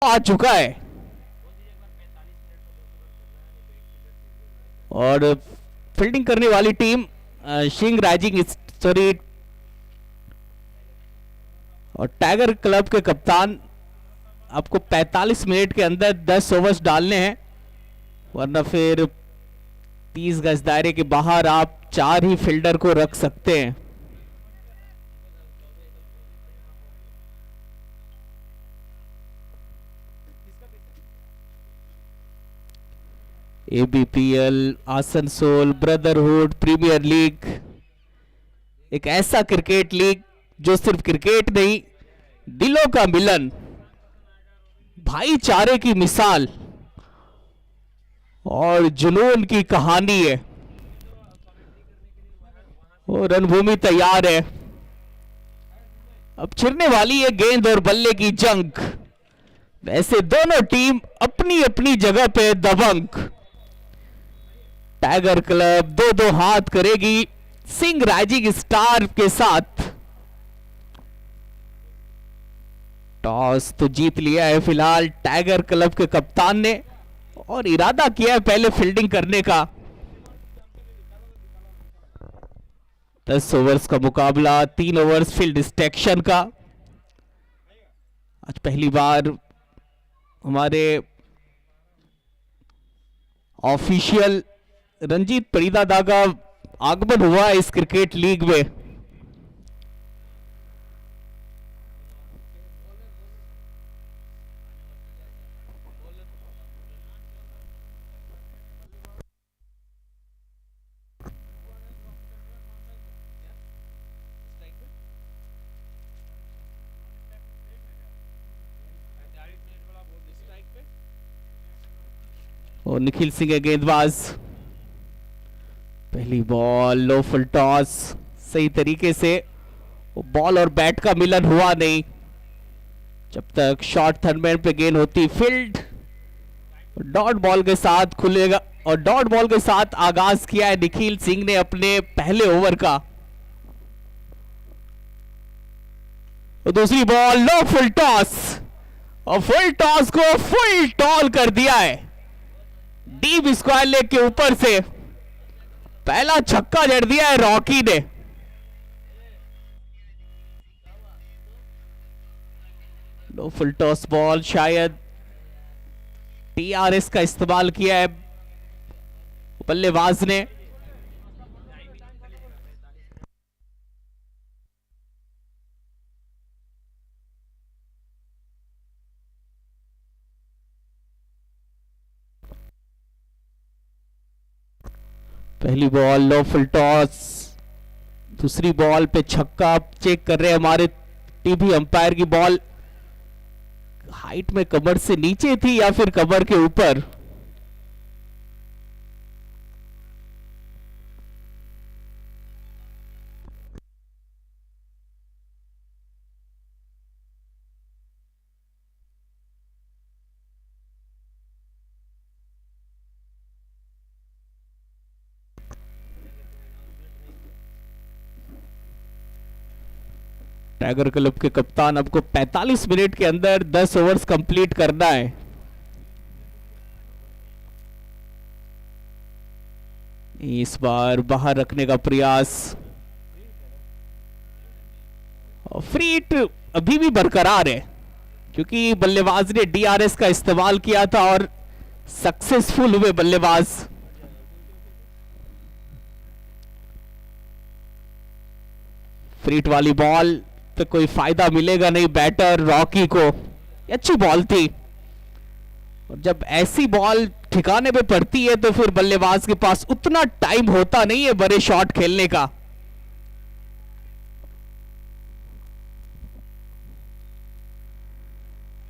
आ चुका है और फील्डिंग करने वाली टीम सिंह राइजिंग सॉरी और टाइगर क्लब के कप्तान आपको 45 मिनट के अंदर 10 ओवर्स डालने हैं, वरना फिर 30 गज दायरे के बाहर आप 4 ही फील्डर को रख सकते हैं। एबीपीएल, आसनसोल ब्रदरहुड प्रीमियर लीग, एक ऐसा क्रिकेट लीग जो सिर्फ क्रिकेट नहीं, दिलों का मिलन, भाईचारे की मिसाल और जुनून की कहानी है। और रणभूमि तैयार है, अब छिड़ने वाली है गेंद और बल्ले की जंग। वैसे दोनों टीम अपनी अपनी जगह पे दबंग। टाइगर क्लब दो दो हाथ करेगी सिंह राइजिंग स्टार के साथ। टॉस तो जीत लिया है फिलहाल टाइगर क्लब के कप्तान ने और इरादा किया है पहले फील्डिंग करने का। 10 ओवर्स का मुकाबला, 3 ओवर्स फील्ड डिस्ट्रैक्शन का। आज पहली बार हमारे ऑफिशियल रंजीत परिदादा का आगमन हुआ इस क्रिकेट लीग में। और निखिल सिंह है गेंदबाज। पहली बॉल, लो फुल टॉस, सही तरीके से बॉल और बैट का मिलन हुआ नहीं। जब तक शॉर्ट थर्डमैन पे गेंद होती फील्ड, डॉट बॉल के साथ खुलेगा और डॉट बॉल के साथ आगाज किया है निखिल सिंह ने अपने पहले ओवर का। और दूसरी बॉल, लो फुल टॉस और फुल टॉस को फुल टॉल कर दिया है डीप स्क्वायर लेग के ऊपर से। पहला छक्का जड़ दिया है रॉकी ने। लो फुल टॉस बॉल, शायद टीआरएस का इस्तेमाल किया है बल्लेबाज ने। पहली बॉल, लो फुल टॉस, दूसरी बॉल पे छक्का। चेक कर रहे हैं हमारे टीवी अंपायर की बॉल हाइट में कमर से नीचे थी या फिर कमर के ऊपर। टाइगर क्लब के कप्तान आपको 45 मिनट के अंदर 10 ओवर्स कंप्लीट करना है। इस बार बाहर रखने का प्रयास, और फ्री हिट अभी भी बरकरार है क्योंकि बल्लेबाज ने डीआरएस का इस्तेमाल किया था और सक्सेसफुल हुए बल्लेबाज। फ्री हिट वाली बॉल तो कोई फायदा मिलेगा नहीं बैटर रॉकी को। अच्छी बॉल थी और जब ऐसी बॉल ठिकाने पे पड़ती है तो फिर बल्लेबाज के पास उतना टाइम होता नहीं है बड़े शॉट खेलने का।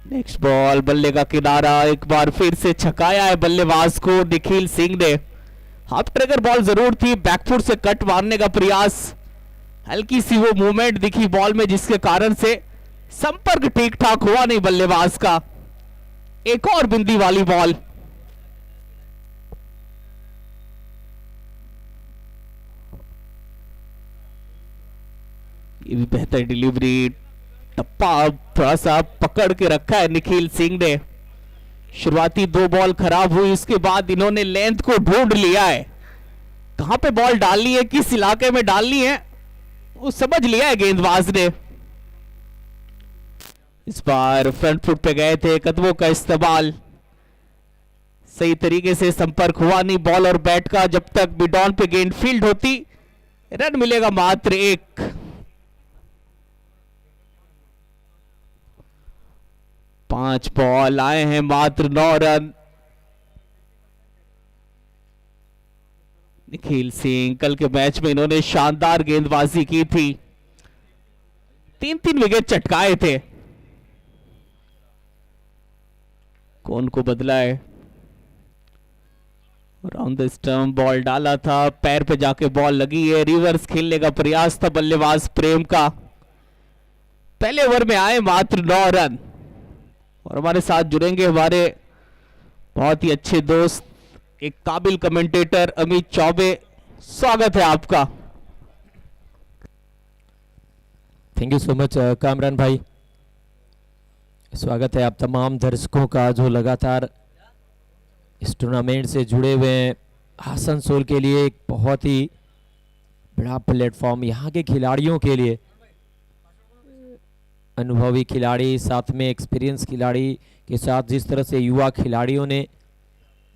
नेक्स्ट बॉल, बल्ले का किनारा, एक बार फिर से छकाया है बल्लेबाज को निखिल सिंह ने। हाफ ट्रिगर बॉल जरूर थी, बैकफुट से कट मारने का प्रयास, हल्की सी वो मूवमेंट दिखी बॉल में जिसके कारण से संपर्क ठीक ठाक हुआ नहीं बल्लेबाज का। एक और बिंदी वाली बॉल, ये भी बेहतर डिलीवरी, टप्पा थोड़ा सा पकड़ के रखा है निखिल सिंह ने। शुरुआती 2 बॉल खराब हुई, इसके बाद इन्होंने लेंथ को ढूंढ लिया है, कहां पे बॉल डालनी है, किस इलाके में डालनी है, वो समझ लिया है गेंदबाज ने। इस बार फ्रंट फुट पे गए थे, कदमों का इस्तेमाल, सही तरीके से संपर्क हुआ नहीं बॉल और बैट का। जब तक मिड ऑन पे गेंद फील्ड होती, रन मिलेगा मात्र 1। 5 बॉल आए हैं, मात्र 9 रन। निखिल सिंह कल के मैच में इन्होंने शानदार गेंदबाजी की थी, 3-3 विकेट चटकाए थे। कौन को बदला है, राउंड द स्टंप बॉल डाला था, पैर पे जाके बॉल लगी है। रिवर्स खेलने का प्रयास था बल्लेबाज प्रेम का। पहले ओवर में आए मात्र 9 रन। और हमारे साथ जुड़ेंगे हमारे बहुत ही अच्छे दोस्त, एक काबिल कमेंटेटर अमित चौबे। स्वागत है आपका। Thank you so much Kamran भाई। स्वागत है आप तमाम दर्शकों का जो लगातार इस टूर्नामेंट से जुड़े हुए हैं। आसनसोल के लिए एक बहुत ही बड़ा प्लेटफॉर्म, यहाँ के खिलाड़ियों के लिए, अनुभवी खिलाड़ी साथ में एक्सपीरियंस खिलाड़ी के साथ जिस तरह से युवा खिलाड़ियों ने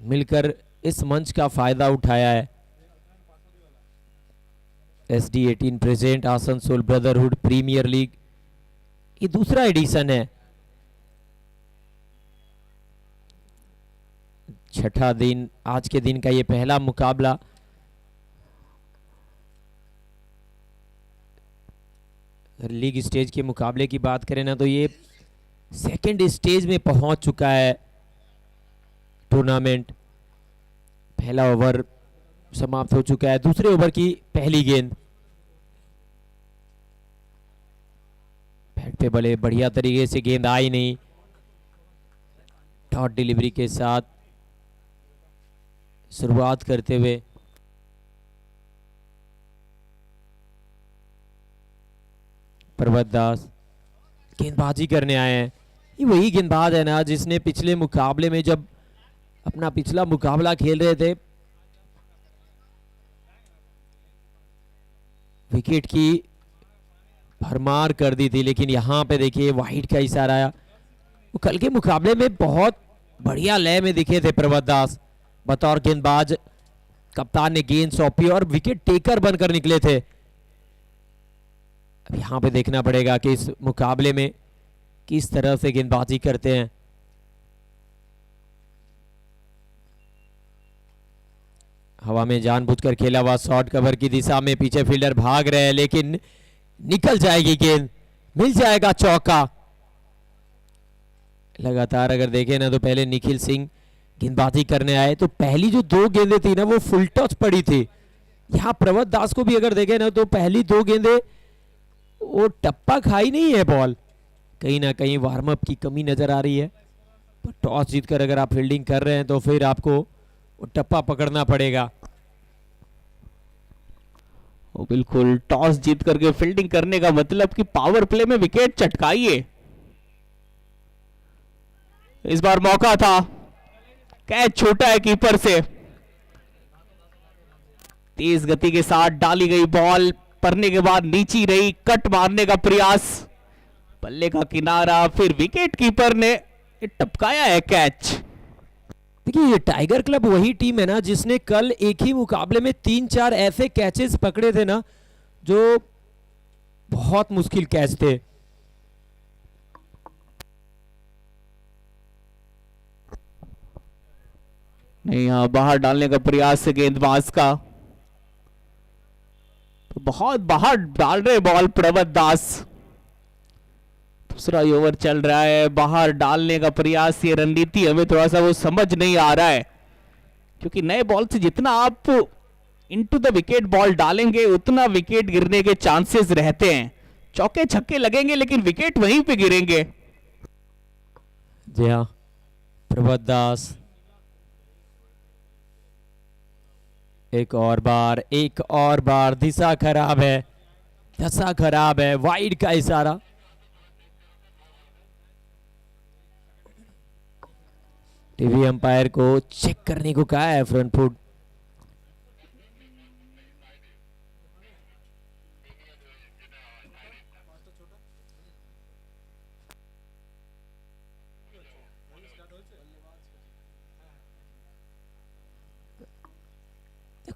मिलकर इस मंच का फायदा उठाया है। SD18 present Asansol brotherhood premier league, ये दूसरा एडिशन है। छठा दिन, आज के दिन का ये पहला मुकाबला। लीग स्टेज के मुकाबले की बात करें ना, तो ये सेकंड स्टेज में पहुंच चुका है टूर्नामेंट। पहला ओवर समाप्त हो चुका है, दूसरे ओवर की पहली गेंद। बैट पे बड़े बढ़िया तरीके से गेंद आई नहीं, डॉट डिलीवरी के साथ शुरुआत करते हुए पर्वत दास गेंदबाजी करने आए हैं। ये वही गेंदबाज है ना जिसने पिछले मुकाबले में, जब अपना पिछला मुकाबला खेल रहे थे, विकेट की भरमार कर दी थी। लेकिन यहां पे देखिए वाइड का इशारा आया। वो कल के मुकाबले में बहुत बढ़िया लय में दिखे थे पर्वत दास बतौर गेंदबाज। कप्तान ने गेंद सौंपी और विकेट टेकर बनकर निकले थे। अब यहां पे देखना पड़ेगा कि इस मुकाबले में किस तरह से गेंदबाजी करते हैं। हवा में जानबूझकर खेला हुआ शॉर्ट कवर की दिशा में पीछे फील्डर भाग रहे हैं, लेकिन निकल जाएगी गेंद, मिल जाएगा चौका। लगातार अगर देखें ना, तो पहले निखिल सिंह गेंदबाजी करने आए तो पहली जो 2 गेंदें थी ना, वो फुल टच पड़ी थी। यहां पर्वत दास को भी अगर देखें ना, तो पहली 2 गेंदें वो टप्पा खाई नहीं है बॉल। कहीं ना कहीं वार्म अप की कमी नजर आ रही है। पर टॉस जीतकर अगर आप फील्डिंग कर रहे हैं तो फिर आपको वो टप्पा पकड़ना पड़ेगा। वो बिल्कुल, टॉस जीत करके फील्डिंग करने का मतलब कि पावर प्ले में विकेट चटकाइए। इस बार मौका था, कैच छोटा है कीपर से। तेज गति के साथ डाली गई बॉल पड़ने के बाद नीची रही, कट मारने का प्रयास, बल्ले का किनारा, फिर विकेट कीपर ने टपकाया है कैच। देखिए ये टाइगर क्लब वही टीम है ना जिसने कल एक ही मुकाबले में 3-4 ऐसे कैचेस पकड़े थे ना, जो बहुत मुश्किल कैच थे। नहीं, यहां बाहर डालने का प्रयास है गेंदबाज का, तो बहुत बाहर डाल रहे बॉल पर्वत दास। दूसरा ओवर चल रहा है, बाहर डालने का प्रयास, ये रणनीति हमें थोड़ा सा वो समझ नहीं आ रहा है, क्योंकि नए बॉल से जितना आप इनटू द विकेट बॉल डालेंगे उतना विकेट गिरने के चांसेस रहते हैं। चौके छक्के लगेंगे लेकिन विकेट वहीं पे गिरेंगे। जी हाँ, पर्वत दास एक और बार, दिशा खराब है, दशा खराब है, वाइड का इशारा। टीवी अंपायर को चेक करने को कहा है फ्रंट फुट।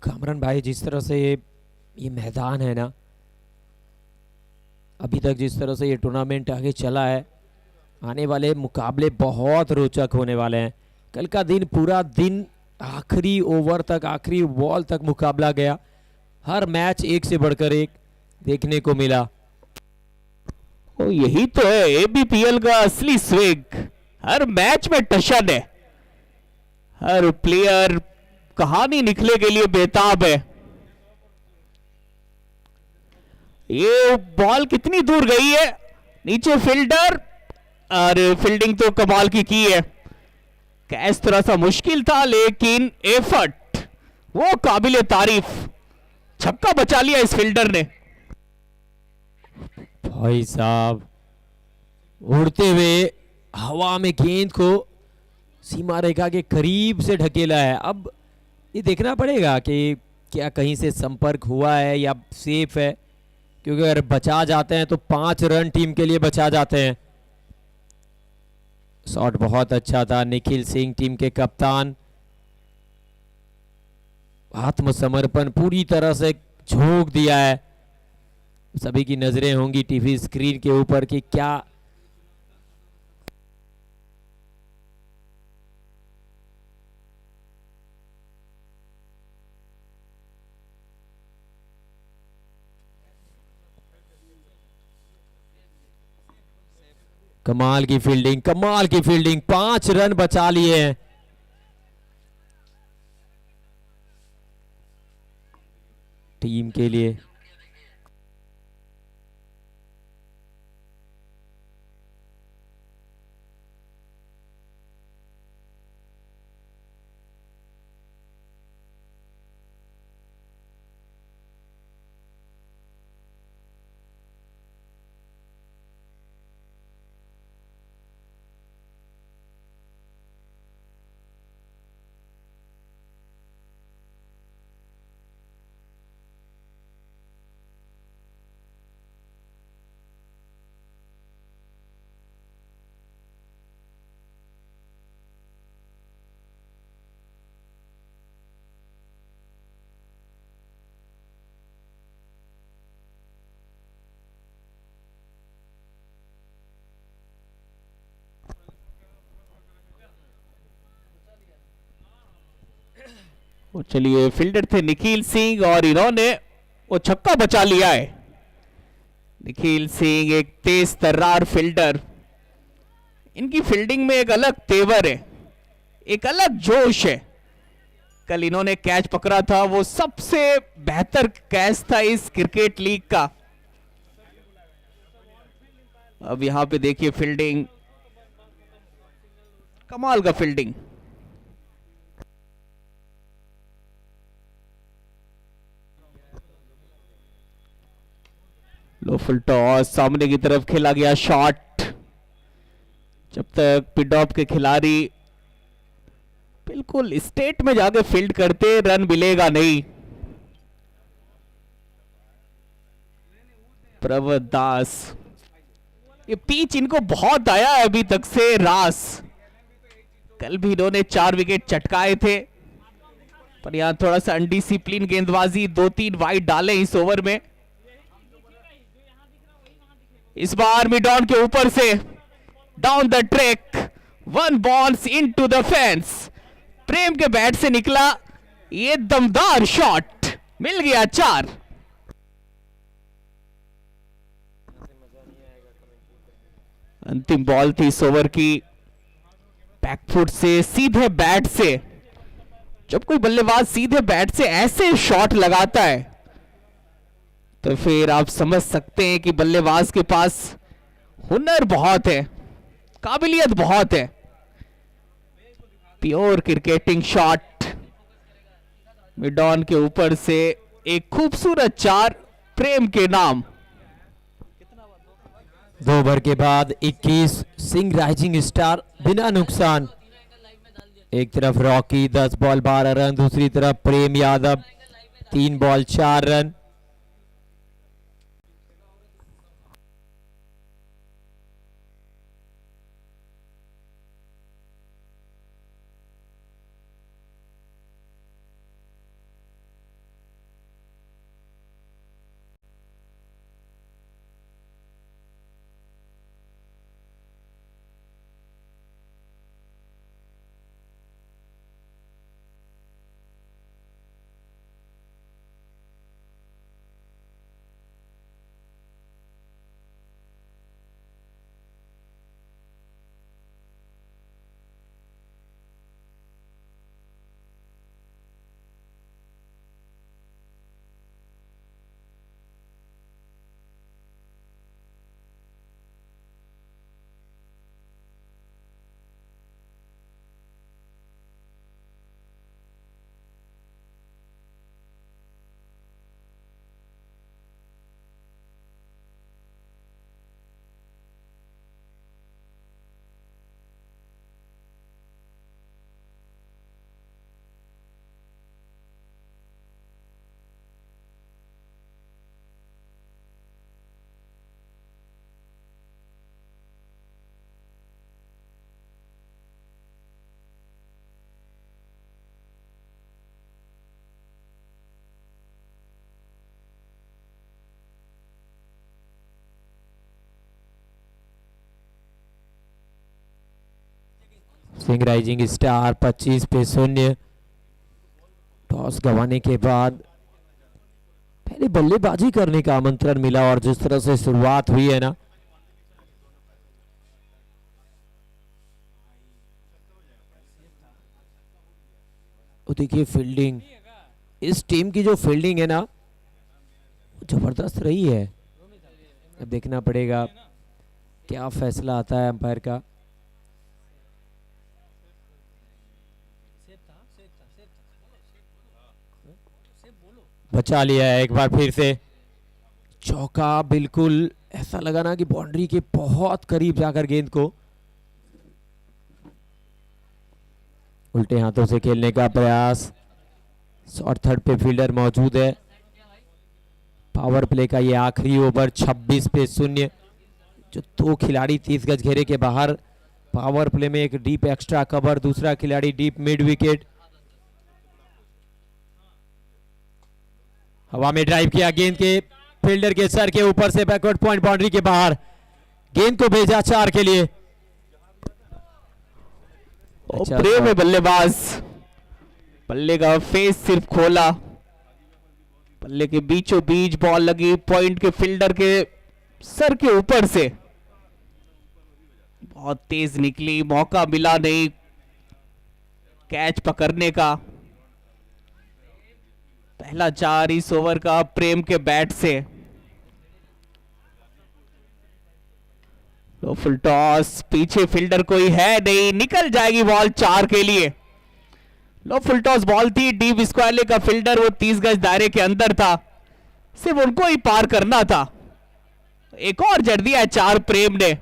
कामरान भाई, जिस तरह से ये मैदान है ना, अभी तक जिस तरह से ये टूर्नामेंट आगे चला है, आने वाले मुकाबले बहुत रोचक होने वाले हैं। कल का दिन पूरा दिन आखिरी ओवर तक, आखिरी बॉल तक मुकाबला गया। हर मैच एक से बढ़कर एक देखने को मिला। ओ यही तो है एबीपीएल का असली स्विंग। हर मैच में टशन है, हर प्लेयर कहानी निकले के लिए बेताब है। ये बॉल कितनी दूर गई है, नीचे फील्डर, और फील्डिंग तो कमाल की है। कैच थोड़ा सा मुश्किल था लेकिन एफर्ट वो काबिले तारीफ। छक्का बचा लिया इस फील्डर ने। भाई साहब, उड़ते हुए हवा में गेंद को सीमा रेखा के करीब से ढकेला है। अब ये देखना पड़ेगा कि क्या कहीं से संपर्क हुआ है या सेफ है, क्योंकि अगर बचा जाते हैं तो 5 रन टीम के लिए बचा जाते हैं। शॉट बहुत अच्छा था। निखिल सिंह टीम के कप्तान, आत्मसमर्पण पूरी तरह से झोंक दिया है। सभी की नजरें होंगी टीवी स्क्रीन के ऊपर कि क्या कमाल की फील्डिंग, कमाल की फील्डिंग। 5 रन बचा लिए हैं टीम के लिए। चलिए, फील्डर थे निखिल सिंह और इन्होंने वो छक्का बचा लिया है। निखिल सिंह एक तेज तर्रार फील्डर, इनकी फील्डिंग में एक अलग तेवर है, एक अलग जोश है। कल इन्होंने कैच पकड़ा था, वो सबसे बेहतर कैच था इस क्रिकेट लीग का। अब यहां पे देखिए फील्डिंग, कमाल का फील्डिंग। लो फुल टॉस, सामने की तरफ खेला गया शॉट। जब तक पिडॉप के खिलाड़ी बिल्कुल स्टेट में जाके फील्ड करते, रन मिलेगा नहीं। प्रवत दास, ये पिच इनको बहुत आया है अभी तक से रास। कल भी इन्होंने 4 विकेट चटकाए थे, पर यहां थोड़ा सा अनडिसिप्लिन गेंदबाजी, 2-3 वाइड डाले इस ओवर में। इस बार मिडॉन के ऊपर से down the track, 1 balls into the fence. Prem के बैट से निकला ये दमदार शॉट, मिल गया 4। अंतिम बॉल थी इस ओवर की, बैकफुट से सीधे बैट से। जब कोई बल्लेबाज सीधे बैट से ऐसे शॉट लगाता है तो फिर आप समझ सकते हैं कि बल्लेबाज के पास हुनर बहुत है, काबिलियत बहुत है। प्योर क्रिकेटिंग शॉट, मिडॉन के ऊपर से एक खूबसूरत 4 प्रेम के नाम। 2 ओवर के बाद 21, सिंह राइजिंग स्टार बिना नुकसान। एक तरफ रॉकी 10 बॉल 12 रन, दूसरी तरफ Prem Yadav 3 ball 4 run. Singh rising star 25 पे 0। टॉस गंवाने के बाद पहले बल्लेबाजी करने का आमंत्रण मिला और जिस तरह से शुरुआत हुई है ना, वो देखिए फील्डिंग, इस टीम की जो फील्डिंग है ना जबरदस्त रही है। अब देखना पड़ेगा क्या फैसला आता है अंपायर का। बचा लिया है एक बार फिर से चौका, बिल्कुल ऐसा लगा ना कि बाउंड्री के बहुत करीब जाकर गेंद को उल्टे हाथों से खेलने का प्रयास। शॉर्ट थर्ड पे फील्डर मौजूद है। पावर प्ले का ये आखिरी ओवर 26 पे 0। जो 2 खिलाड़ी 30 गज घेरे के बाहर, पावर प्ले में एक डीप एक्स्ट्रा कवर, दूसरा खिलाड़ी डीप मिड विकेट। हवा में ड्राइव किया, गेंद के फील्डर के सर के ऊपर से बैकवर्ड पॉइंट बाउंड्री के बाहर, गेंद को भेजा 4 के लिए। प्रेम है बल्लेबाज, बल्ले का फेस सिर्फ खोला, बल्ले के बीचों बीच बॉल लगी पॉइंट के फील्डर के सर के ऊपर से, बहुत तेज निकली, मौका मिला नहीं कैच पकड़ने का। पहला 4 इस ओवर का प्रेम के बैट से। लो फुल टॉस, पीछे फील्डर कोई है नहीं, निकल जाएगी बॉल 4 के लिए। लो फुल टॉस बॉल थी, डीप स्क्वायर का फील्डर वो 30 गज दायरे के अंदर था, सिर्फ उनको ही पार करना था। एक और जड़ दिया है 4 प्रेम ने।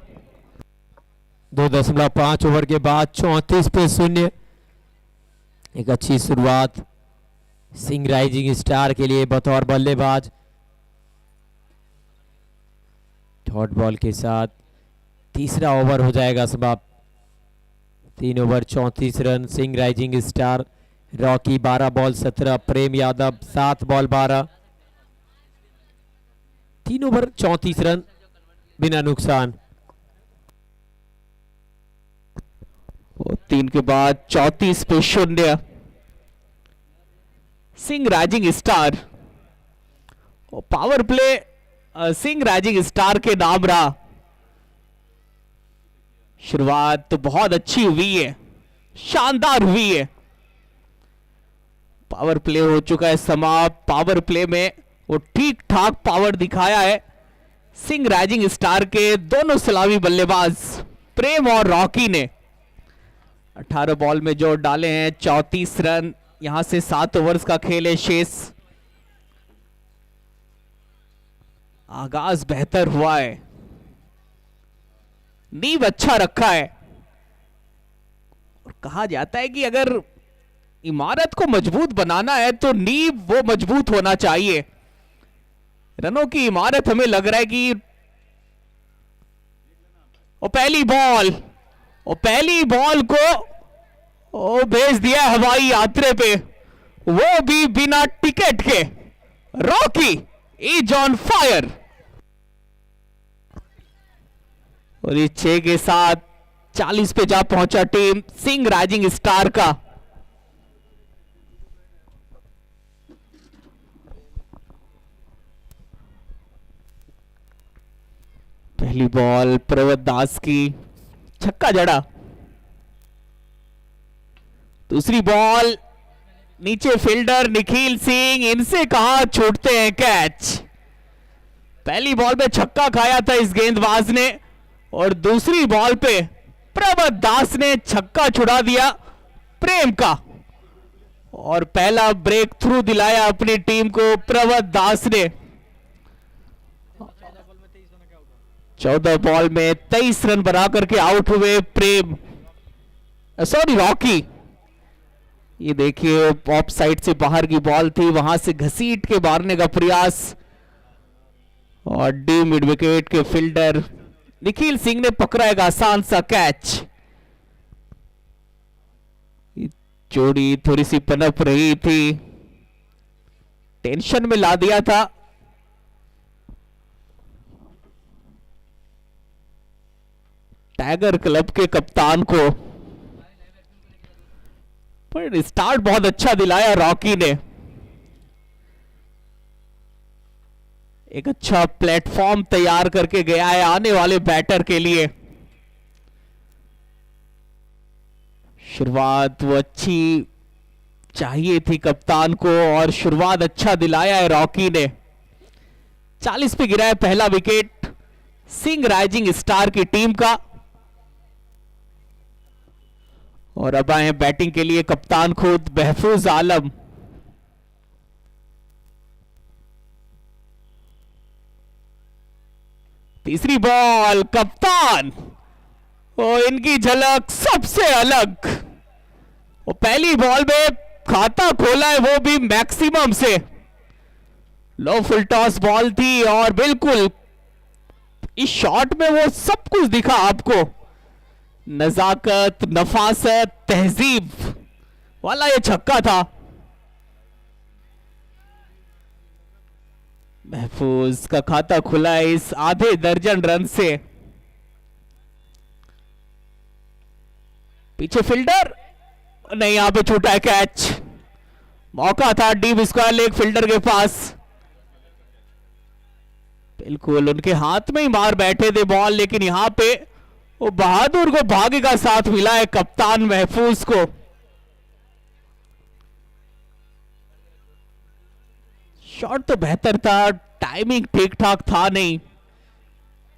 2.5 ओवर के बाद 34 पे 0। एक अच्छी शुरुआत सिंह राइजिंग स्टार के लिए बतौर बल्लेबाज। थर्ड बॉल के साथ तीसरा ओवर हो जाएगा समाप्त। 3 over 34 run Singh rising star. Rocky 12 ball 17, प्रेम यादव 7 बॉल 12। 3 ओवर 34 रन बिना नुकसान। 3 के बाद 34 पे 0 Singh rising star. Power play Singh rising star के नाम रहा। शुरुआत तो बहुत अच्छी हुई है, शानदार हुई है। पावर प्ले हो चुका है समाप्त। पावर प्ले में वो ठीक ठाक पावर दिखाया है सिंह राइजिंग स्टार के दोनों सलामी बल्लेबाज प्रेम और रॉकी ने। 18 बॉल में जो डाले हैं 34 रन। यहां से 7 ओवर्स का खेल है शेष। आगाज बेहतर हुआ है, नींव अच्छा रखा है। और कहा जाता है कि अगर इमारत को मजबूत बनाना है तो नींव वो मजबूत होना चाहिए। रनों की इमारत हमें लग रहा है कि और पहली बॉल को भेज दिया हवाई यात्रा पे, वो भी बिना टिकट के। रॉकी इज ऑन फायर और इस 6 के साथ 40 पे जा पहुंचा टीम सिंह राइजिंग स्टार का। पहली बॉल प्रवत दास की, छक्का जड़ा। दूसरी बॉल नीचे फील्डर निखिल सिंह, इनसे कहां छूटते हैं कैच। पहली बॉल पे छक्का खाया था इस गेंदबाज ने और दूसरी बॉल पे प्रवत दास ने छक्का छुड़ा दिया प्रेम का और पहला ब्रेक थ्रू दिलाया अपनी टीम को प्रवत दास ने। 14 बॉल में 23 रन बना करके आउट हुए प्रेम, सॉरी रॉकी। ये देखिए ऑफ साइड से बाहर की बॉल थी, वहां से घसीट के मारने का प्रयास और डी मिड विकेट के फील्डर निखिल सिंह ने पकड़ा एक आसान सा कैच। जोड़ी थोड़ी सी पनप रही थी, टेंशन में ला दिया था। टाइगर क्लब के कप्तान को, पर स्टार्ट बहुत अच्छा दिलाया रॉकी ने। एक अच्छा प्लेटफॉर्म तैयार करके गया है आने वाले बैटर के लिए। शुरुआत वो अच्छी चाहिए थी कप्तान को और शुरुआत अच्छा दिलाया है रॉकी ने। 40 पे गिरा है पहला विकेट सिंह राइजिंग स्टार की टीम का और अब आए बैटिंग के लिए कप्तान खुद महफूज आलम। तीसरी बॉल कप्तान और इनकी झलक सबसे अलग। और पहली बॉल में खाता खोला है वो भी मैक्सिमम से। लो फुल टॉस बॉल थी और बिल्कुल इस शॉट में वो सब कुछ दिखा आपको, नजाकत, नफासत, तहजीब वाला ये छक्का था। महफूज का खाता खुला है इस आधे दर्जन रन से। पीछे फील्डर नहीं, यहां पे छूटा है कैच। मौका था डीप स्क्वायर लेग फील्डर के पास, बिल्कुल उनके हाथ में ही मार बैठे थे बॉल, लेकिन यहां पे वो बहादुर को भाग्य का साथ मिला है कप्तान महफूज को। शॉट तो बेहतर था, टाइमिंग ठीक ठाक था नहीं,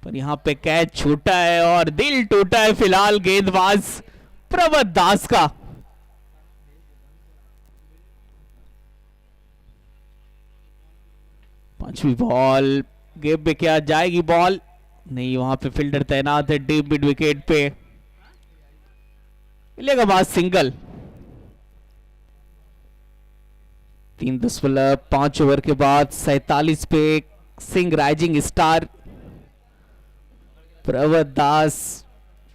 पर यहां पे कैच छूटा है और दिल टूटा है फिलहाल गेंदबाज प्रवत दास का। पांचवी बॉल गेम पे क्या जाएगी बॉल, नहीं वहां पे फील्डर तैनात है डीप मिड विकेट पे, मिलेगा बाद सिंगल। 3.5 ओवर के बाद 47 पे सिंह राइजिंग स्टार प्रवत दास।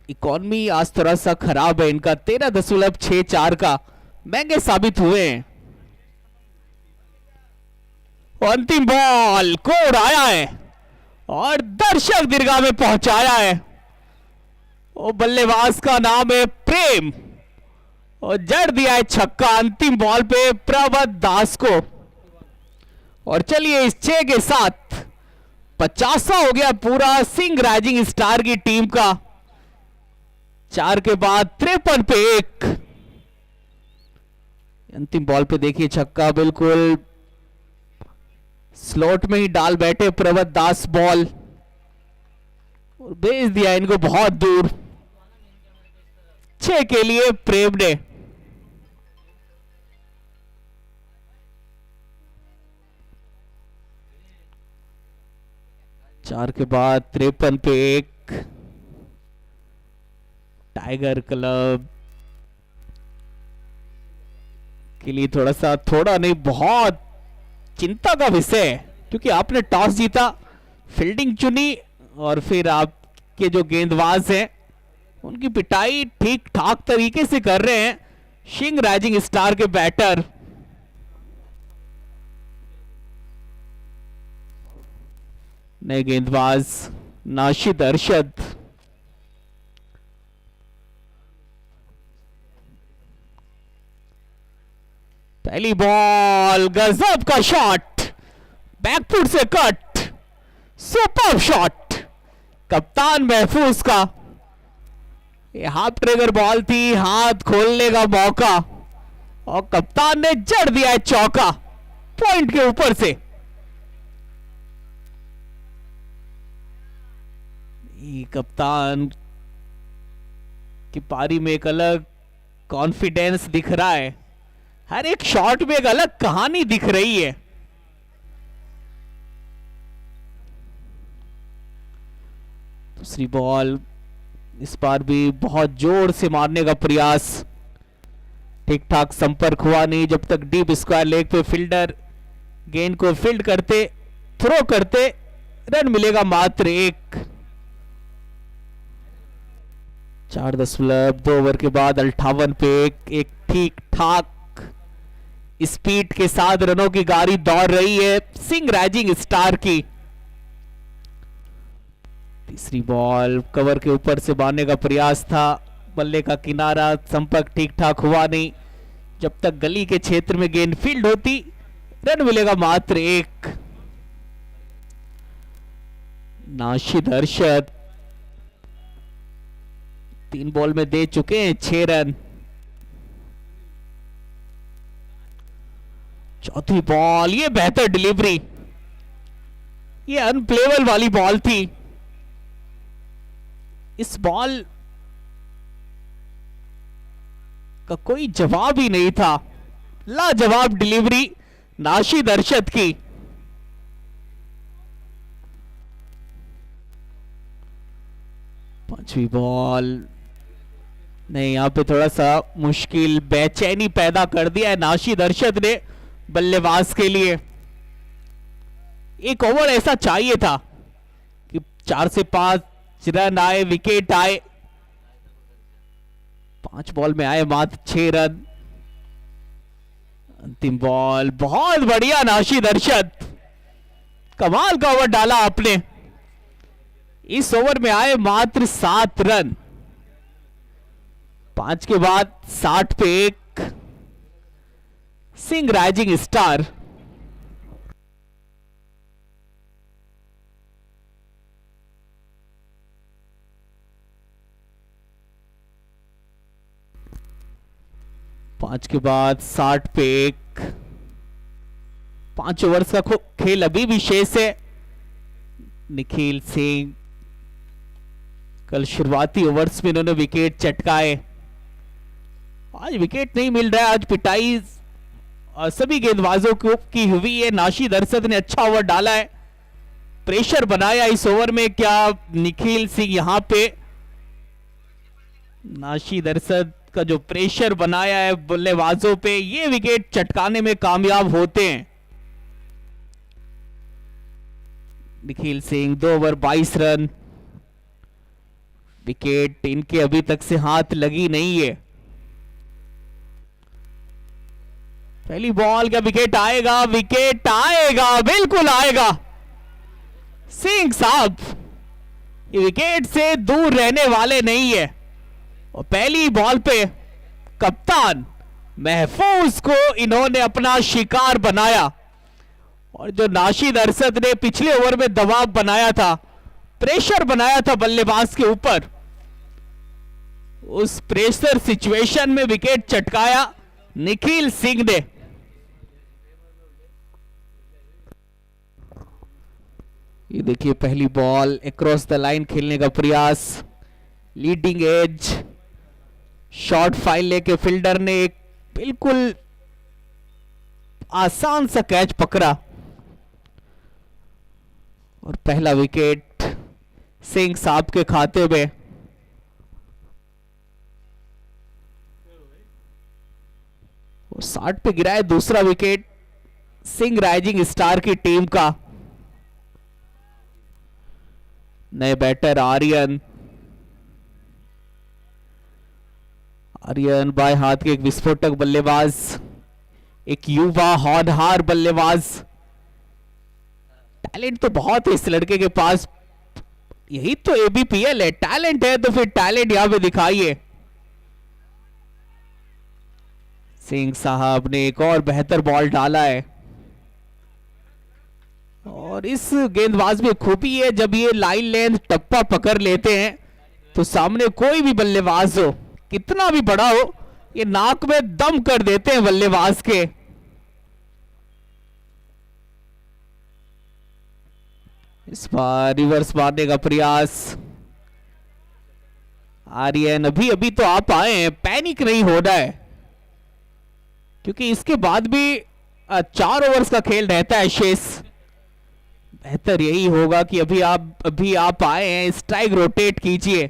इकॉनमी आज थोड़ा सा खराब है इनका, 13.64 का, महंगे साबित हुए हैं। अंतिम बॉल को उड़ाया है और दर्शक दीर्घा में पहुंचाया है। वो बल्लेबाज का नाम है प्रेम और जड़ दिया है छक्का अंतिम बॉल पे प्रवत दास को। और चलिए इस 6 के साथ 50 हो गया पूरा सिंह राइजिंग स्टार की टीम का। 4 के बाद 53 पे 1। अंतिम बॉल पे देखिए छक्का, बिल्कुल स्लॉट में ही डाल बैठे प्रवत दास बॉल और भेज दिया इनको बहुत दूर। 6 के लिए प्रेम ने। चार के बाद 53 पे 1। टाइगर क्लब के लिए थोड़ा नहीं बहुत चिंता का विषय है, क्योंकि आपने टॉस जीता, फील्डिंग चुनी और फिर आपके जो गेंदबाज हैं उनकी पिटाई ठीक ठाक तरीके से कर रहे हैं सिंह राइजिंग स्टार के बैटर। नए गेंदबाज नाशिद अरशद। पहली बॉल, गजब का शॉट, बैकफुट से कट, सुपर शॉट कप्तान महफूज का। ये हाफ ट्रिगर बॉल थी, हाथ खोलने का मौका और कप्तान ने जड़ दिया है चौका पॉइंट के ऊपर से। ये कप्तान की पारी में एक अलग कॉन्फिडेंस दिख रहा है, हर एक शॉट में एक अलग कहानी दिख रही है। दूसरी बॉल, इस बार भी बहुत जोर से मारने का प्रयास, ठीक ठाक संपर्क हुआ नहीं जब तक डीप स्क्वायर लेग पे फील्डर गेंद को फील्ड करते, थ्रो करते, रन मिलेगा मात्र 1। 4.2 ओवर के बाद 58 पे एक ठीक ठाक स्पीड के साथ रनों की गाड़ी दौड़ रही है सिंह राइजिंग स्टार की। तीसरी बॉल, कवर के ऊपर से मारने का प्रयास था, बल्ले का किनारा, संपर्क ठीक ठाक हुआ नहीं, जब तक गली के क्षेत्र में गेंद फील्ड होती रन मिलेगा मात्र 1। नाशिद अरशद 3 बॉल में दे चुके हैं 6 रन। चौथी बॉल, ये बेहतर डिलीवरी, ये अनप्लेबल वाली बॉल थी। इस बॉल का कोई जवाब ही नहीं था, लाजवाब डिलीवरी नाशिद अरशद की। पांचवी बॉल, नहीं, यहां पे थोड़ा सा मुश्किल, बेचैनी पैदा कर दिया है नाशिद अरशद ने बल्लेबाज के लिए। एक ओवर ऐसा चाहिए था कि 4 से 5 रन आए, विकेट आए। 5 बॉल में आए मात्र 6 रन। अंतिम बॉल, बहुत बढ़िया नाशिद अरशद, कमाल का ओवर डाला आपने। इस ओवर में आए मात्र 7 रन, 5 के बाद 60 पे 1, सिंह राइजिंग स्टार। पांच के बाद 60 पे 1, 5 ओवर्स का खेल अभी भी शेष है। निखिल सिंह कल शुरुआती ओवर्स में इन्होंने विकेट चटकाए, आज विकेट नहीं मिल रहा है, आज पिटाई सभी गेंदबाजों की हुई है। नाशिद अरशद ने अच्छा ओवर डाला है, प्रेशर बनाया इस ओवर में। क्या निखिल सिंह यहां पे नाशिद अरशद का जो प्रेशर बनाया है बल्लेबाजों पे, ये विकेट चटकाने में कामयाब होते हैं। Nikhil Singh 2 over 22 run, wicket इनके अभी तक से हाथ लगी नहीं है। पहली बॉल का विकेट आएगा, विकेट आएगा, बिल्कुल आएगा। सिंह साहब ये विकेट से दूर रहने वाले नहीं है, और पहली बॉल पे कप्तान महफूज को इन्होंने अपना शिकार बनाया। और जो नाशिद अरशद ने पिछले ओवर में दबाव बनाया था, प्रेशर बनाया था बल्लेबाज के ऊपर, उस प्रेशर सिचुएशन में विकेट चटकाया निखिल सिंह ने। ये देखिए पहली बॉल, अक्रॉस द लाइन खेलने का प्रयास, लीडिंग एज शॉर्ट फाइल लेके फील्डर ने एक बिल्कुल आसान सा कैच पकड़ा और पहला विकेट सिंह साहब के खाते में। और 60 पे गिरा है दूसरा विकेट सिंह राइजिंग स्टार की टीम का। नए बैटर आर्यन बाएं हाथ के एक विस्फोटक बल्लेबाज, एक युवा होनहार बल्लेबाज। टैलेंट तो बहुत है इस लड़के के पास, यही तो एबीपीएल है, टैलेंट है तो फिर टैलेंट यहां पे दिखाइए। सिंह साहब ने एक और बेहतर बॉल डाला है और इस गेंदबाज में खूबी है जब ये लाइन लेंथ टप्पा पकड़ लेते हैं तो सामने कोई भी बल्लेबाज हो कितना भी बड़ा हो ये नाक में दम कर देते हैं बल्लेबाज के। इस बार रिवर्स मारने का प्रयास, आर्यन अभी अभी तो आप आए हैं, पैनिक नहीं होना है क्योंकि इसके बाद भी 4 ओवर्स का खेल रहता है शेष। बेहतर यही होगा कि अभी आप आए हैं, स्ट्राइक रोटेट कीजिए।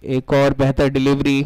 एक और बेहतर डिलीवरी,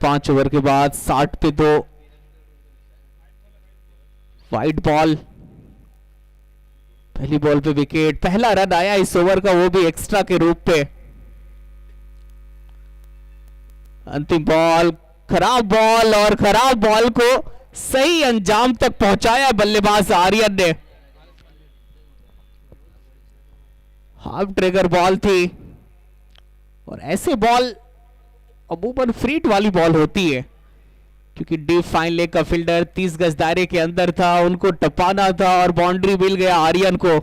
पांच ओवर के बाद 60 पे 2, वाइड बॉल, पहली बॉल पे विकेट, पहला रन आया इस ओवर का वो भी एक्स्ट्रा के रूप पे। अंतिम बॉल, खराब बॉल और खराब बॉल को सही अंजाम तक पहुंचाया बल्लेबाज आर्यन ने। हाफ ट्रिगर बॉल थी और ऐसे बॉल अमूमन फ्रीट वाली बॉल होती है क्योंकि डीप फाइन लेग का फील्डर 30 गज दायरे के अंदर था, उनको टपाना था और बाउंड्री मिल गया आर्यन को।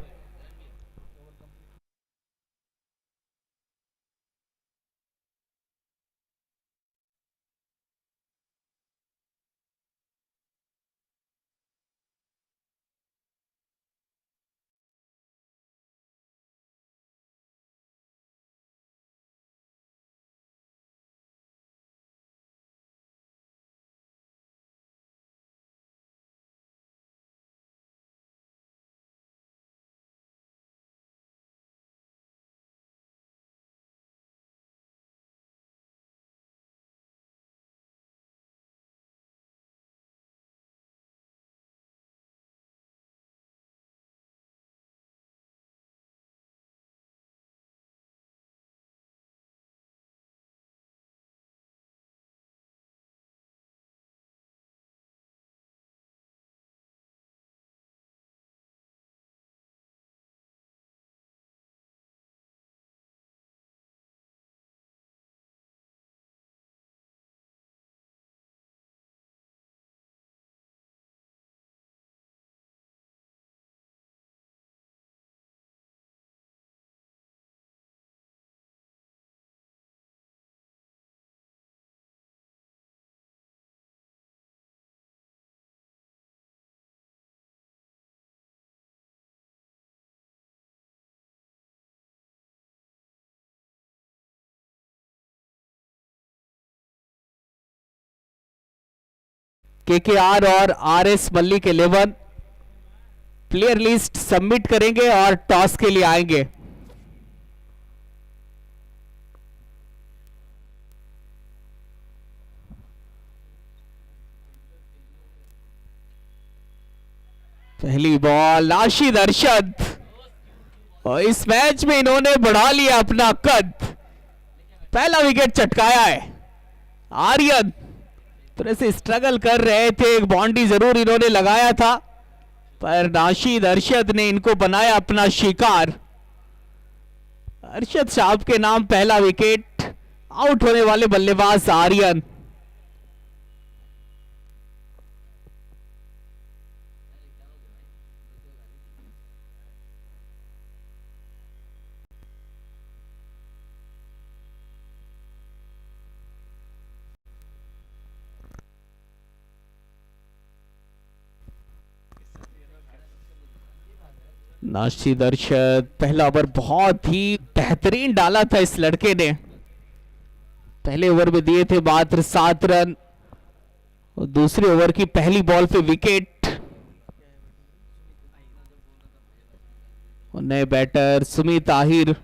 केकेआर और RS Mallick 11 player list submit करेंगे और टॉस के लिए आएंगे। पहली बॉल नाशिद अरशद और इस मैच में इन्होंने बढ़ा लिया अपना कद, पहला विकेट चटकाया है। आर्यन थोड़े से स्ट्रगल कर रहे थे, एक बाउंड्री जरूर इन्होंने लगाया था पर नाशिद अरशद ने इनको बनाया अपना शिकार। अरशद साहब के नाम पहला विकेट, आउट होने वाले बल्लेबाज आर्यन। नाशी दर्शक, पहला ओवर बहुत ही बेहतरीन डाला था इस लड़के ने। पहले ओवर में दिए थे मात्र 7 रन और दूसरे ओवर की पहली बॉल पे विकेट। और नए बैटर सुमित आहिर।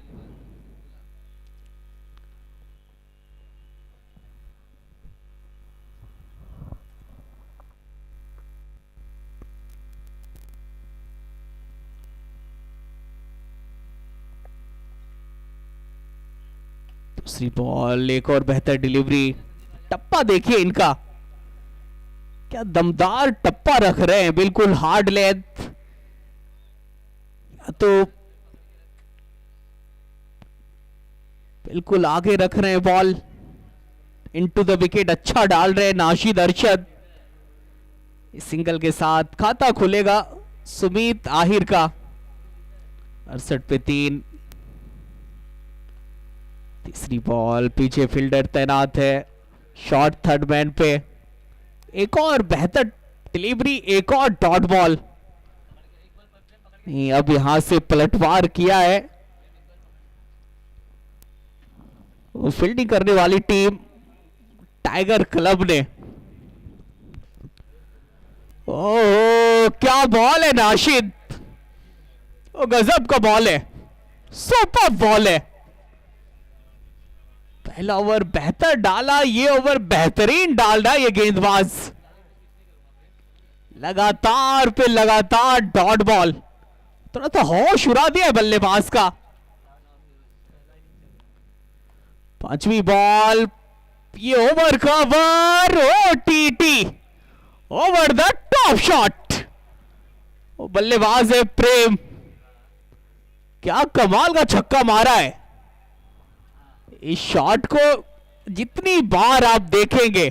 दूसरी बॉल, एक और बेहतर डिलीवरी। टप्पा देखिए इनका, क्या दमदार टप्पा रख रहे हैं, बिल्कुल हार्ड लेंथ। तो बिल्कुल आगे रख रहे हैं बॉल, इनटू द विकेट अच्छा डाल रहे हैं नाशीद अरशद। इस सिंगल के साथ खाता खुलेगा सुमित आहिर का। 68 पे 3। तीसरी बॉल, पीछे फील्डर तैनात है, शॉट थर्ड मैन पे। एक और बेहतर डिलीवरी, एक और डॉट बॉल। नहीं, अब यहां से पलटवार किया है वो फील्डिंग करने वाली टीम टाइगर क्लब ने। ओह क्या बॉल है नाशिद, वो गजब का बॉल है, सुपर बॉल है। पहला ओवर बेहतर डाला, ये ओवर बेहतरीन डाल रहा है ये गेंदबाज। लगातार पे लगातार डॉट बॉल, थोड़ा सा होश उड़ा दिया है बल्लेबाज का। पांचवी बॉल, ये ओवर का over, OTT over the top shot. वो बल्लेबाज है प्रेम, क्या कमाल का छक्का मारा है। इस शॉट को जितनी बार आप देखेंगे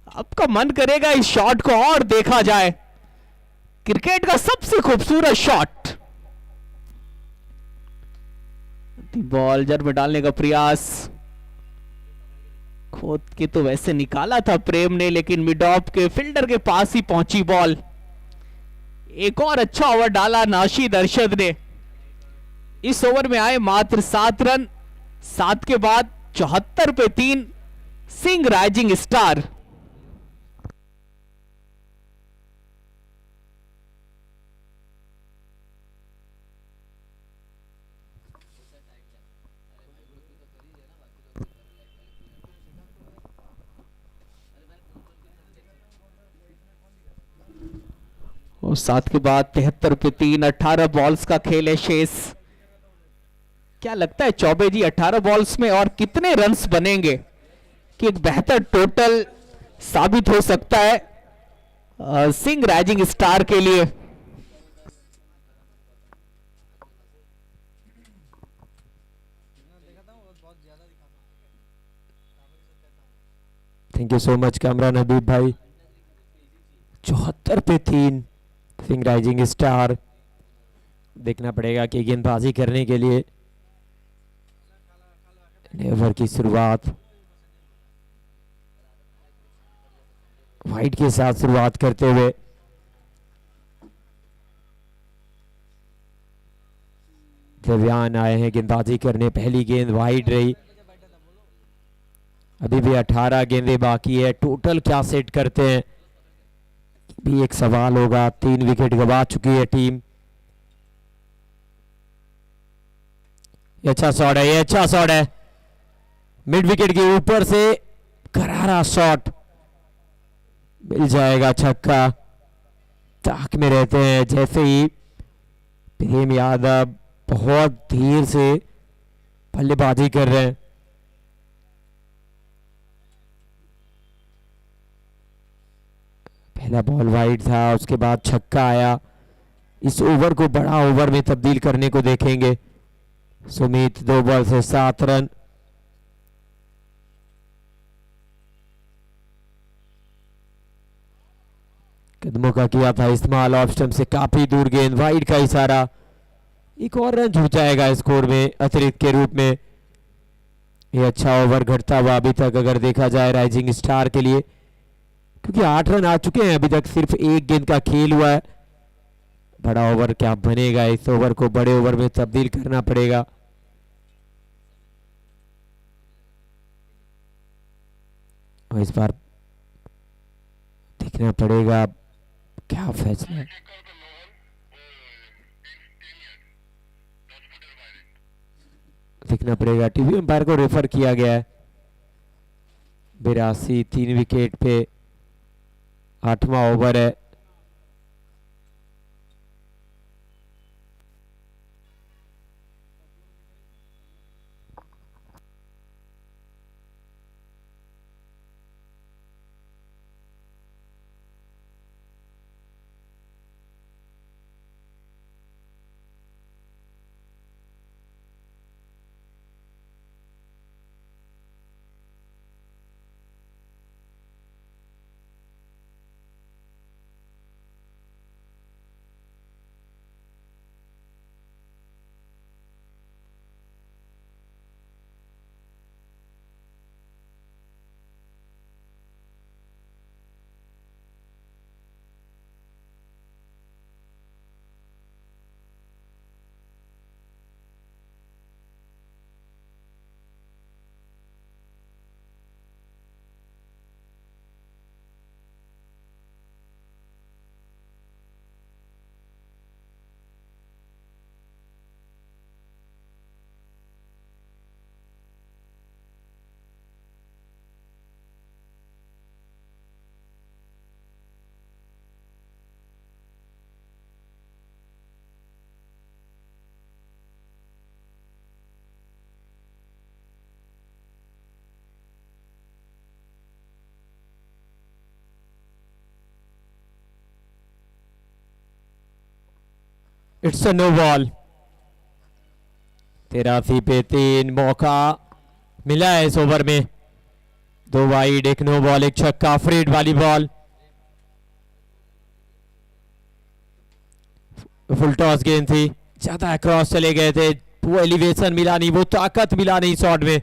आपका मन करेगा इस शॉट को और देखा जाए। क्रिकेट का सबसे खूबसूरत शॉट। बॉल जड़ में डालने का प्रयास, खोद के तो वैसे निकाला था प्रेम ने, लेकिन मिड ऑफ के फील्डर के पास ही पहुंची बॉल। एक और अच्छा ओवर डाला नाशीद अरशद ने। इस ओवर में आए मात्र 7 रन। 7 के बाद 74 पे 3 सिंह राइजिंग स्टार। और 7 के बाद 73 पे 3, 18 बॉल्स का खेल है शेष। क्या लगता है चौबे जी, 18 बॉल्स में और कितने रन्स बनेंगे कि एक बेहतर टोटल साबित हो सकता है सिंह राइजिंग स्टार के लिए। Thank you so much Kamran Habib भाई। 74 पे 3 सिंह राइजिंग स्टार। देखना पड़ेगा कि गेंदबाजी करने के लिए ओवर की शुरुआत वाइड के साथ शुरुआत करते हुए देवयान आए हैं गेंदबाजी करने। पहली गेंद वाइड रही, अभी भी 18 गेंदें बाकी है। टोटल क्या सेट करते हैं भी एक सवाल होगा। 3 विकेट गंवा चुकी है टीम। ये अच्छा शॉट है, ये अच्छा शॉट है, मिड विकेट के ऊपर से करारा शॉट, मिल जाएगा छक्का। ताक में रहते हैं जैसे ही प्रेम यादव बहुत धीरे से बल्लेबाजी कर रहे हैं। पहला बॉल वाइड था, उसके बाद छक्का आया। इस ओवर को बड़ा ओवर में तब्दील करने को देखेंगे सुमित। 2 बॉल से 7 रन। कदमों का किया था इस्तेमाल, ऑफ स्टंप से काफी दूर गेंद, वाइड का इशारा। एक और रन जुड़ जाएगा स्कोर में अतिरिक्त के रूप में। ये अच्छा ओवर घटता हुआ अभी तक अगर देखा जाए राइजिंग स्टार के लिए, क्योंकि 8 रन आ चुके हैं। अभी तक सिर्फ 1 गेंद का खेल हुआ है। बड़ा ओवर क्या बनेगा, इस ओवर को बड़े ओवर में तब्दील करना पड़ेगा। और इस बार देखना पड़ेगा क्या फैसला है। देखना पड़ेगा, टीवी अंपायर को रेफर किया गया है। 82 3 विकेट पे 8वां ओवर है। It's a no ball. 83 पे 3, मौका मिला है इस ओवर में। 2 वाइड, 1 नो बॉल, 1 छक्का, फ्रेड वाली बॉल। फुल टॉस गेंद थी, ज्यादा क्रॉस चले गए थे, वो एलिवेशन मिला नहीं, वो ताकत मिला नहीं शॉट में।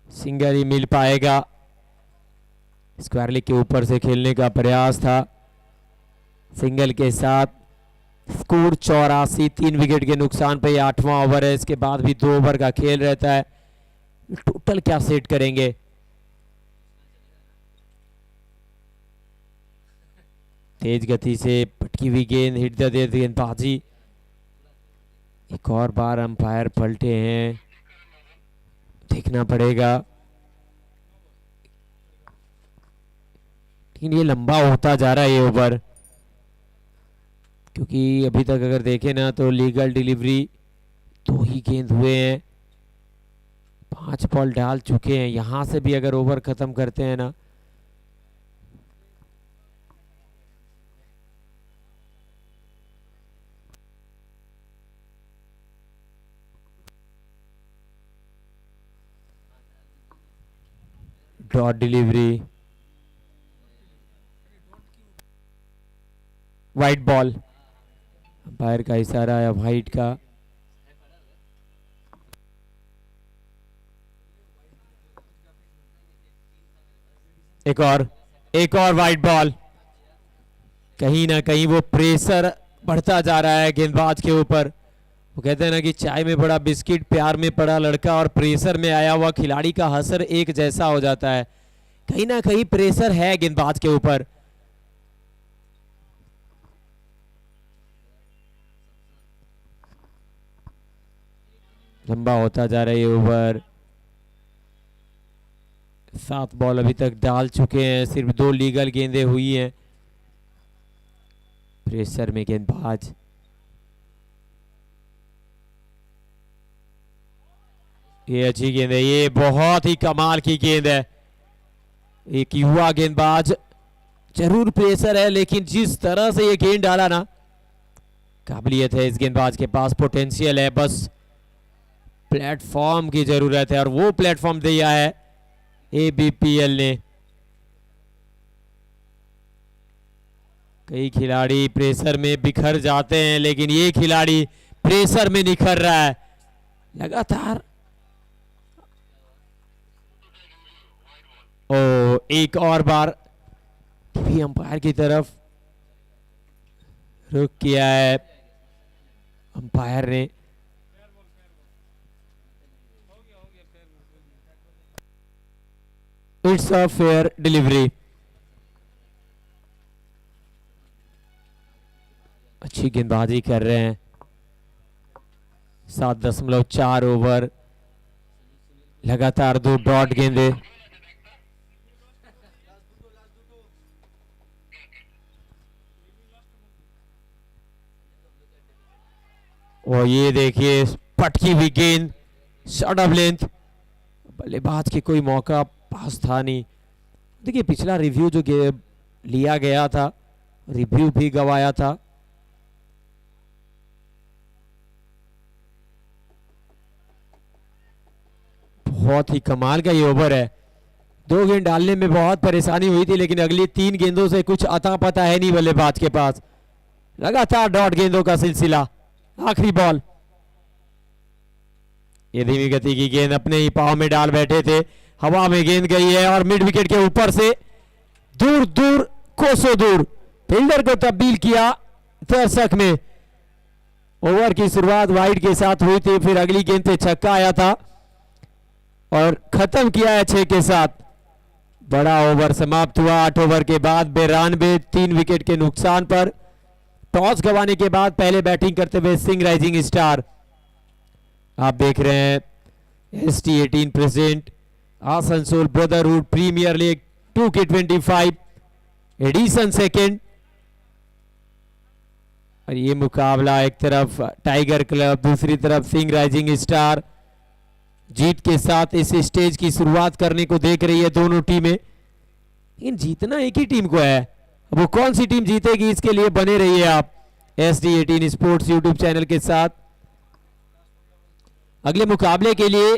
सिंगल ही मिल पाएगा। स्क्वायर लेग के ऊपर से खेलने का प्रयास था। सिंगल के साथ स्कोर 84, 3 विकेट के नुकसान पे 8वां ओवर है। इसके बाद भी 2 ओवर का खेल रहता है। टोटल क्या सेट करेंगे? तेज गति से पटकी हुई गेंद, हिट द देर गेंदबाजी। एक और बार अंपायर पलटे हैं, देखना पड़ेगा। लेकिन ये लंबा होता जा रहा है ये ओवर, क्योंकि अभी तक अगर देखें ना तो लीगल डिलीवरी 2 ही गेंद हुए हैं, 5 बॉल डाल चुके हैं। यहां से भी अगर ओवर खत्म करते हैं ना dot delivery, white ball. Umpire का इशारा है वाइट का। एक और वाइट बॉल। कहीं ना कहीं वो प्रेशर बढ़ता जा रहा है गेंदबाज के ऊपर। वो कहते हैं ना कि चाय में पड़ा बिस्किट, प्यार में पड़ा लड़का और प्रेशर में आया हुआ खिलाड़ी का असर एक जैसा हो जाता है। कहीं ना कहीं प्रेशर है गेंदबाज के ऊपर। लंबा होता जा रहा है ये ओवर। 7 बॉल अभी तक डाल चुके हैं, सिर्फ 2 लीगल गेंदें हुई हैं। प्रेशर में गेंदबाज, ये अच्छी गेंद है, ये बहुत ही कमाल की गेंद है। एक युवा गेंदबाज, जरूर प्रेशर है लेकिन जिस तरह से ये गेंद डाला ना, काबिलियत है इस गेंदबाज के पास, पोटेंशियल है, बस प्लेटफॉर्म की जरूरत है और वो प्लेटफॉर्म दिया है एबीपीएल ने। कई खिलाड़ी प्रेशर में बिखर जाते हैं लेकिन ये खिलाड़ी प्रेशर में निखर रहा है लगातार। एक और बार टीवी अंपायर की तरफ रुक किया है अंपायर ने। It's a fair delivery. अच्छी गेंदबाजी कर रहे हैं। 7.4 ओवर, लगातार 2 डॉट गेंदे। और ये देखिए पटकी हुई गेंद, शॉट ऑफ लेंथ। बल्लेबाज के कोई मौका पास था नहीं। देखिए पिछला रिव्यू जो लिया गया था, रिव्यू भी गवाया था। बहुत ही कमाल का ये ओवर है। 2 गेंद डालने में बहुत परेशानी हुई थी, लेकिन अगली 3 गेंदों से कुछ अता पता है नहीं बल्लेबाज के पास। लगातार डॉट गेंदों का सिलसिला। आखिरी बॉल, ये धीमी गति की गेंद अपने ही पाव में डाल बैठे थे, हवा में गेंद गई है और मिड विकेट के ऊपर से दूर दूर, कोसों दूर, फील्डर को तब्दील किया दर्शक में। ओवर की शुरुआत वाइड के साथ हुई थी, फिर अगली गेंद पे छक्का आया था और खत्म किया है 6 के साथ। बड़ा ओवर समाप्त हुआ 8 ओवर के बाद 92, 3 विकेट के नुकसान पर। टॉस गंवाने के बाद पहले बैटिंग करते हुए सिंह राइजिंग स्टार। आप देख रहे हैं ST18 present Asansol brotherhood premier league 2K25 edition second. और ये मुकाबला एक तरफ टाइगर क्लब, दूसरी तरफ सिंह राइजिंग स्टार जीत के साथ इस स्टेज की शुरुआत करने को देख रही है दोनों टीमें। लेकिन जीतना एक ही टीम को है, वो कौन सी टीम जीतेगी इसके लिए बने रहिए आप ST18 स्पोर्ट्स यूट्यूब चैनल के साथ। अगले मुकाबले के लिए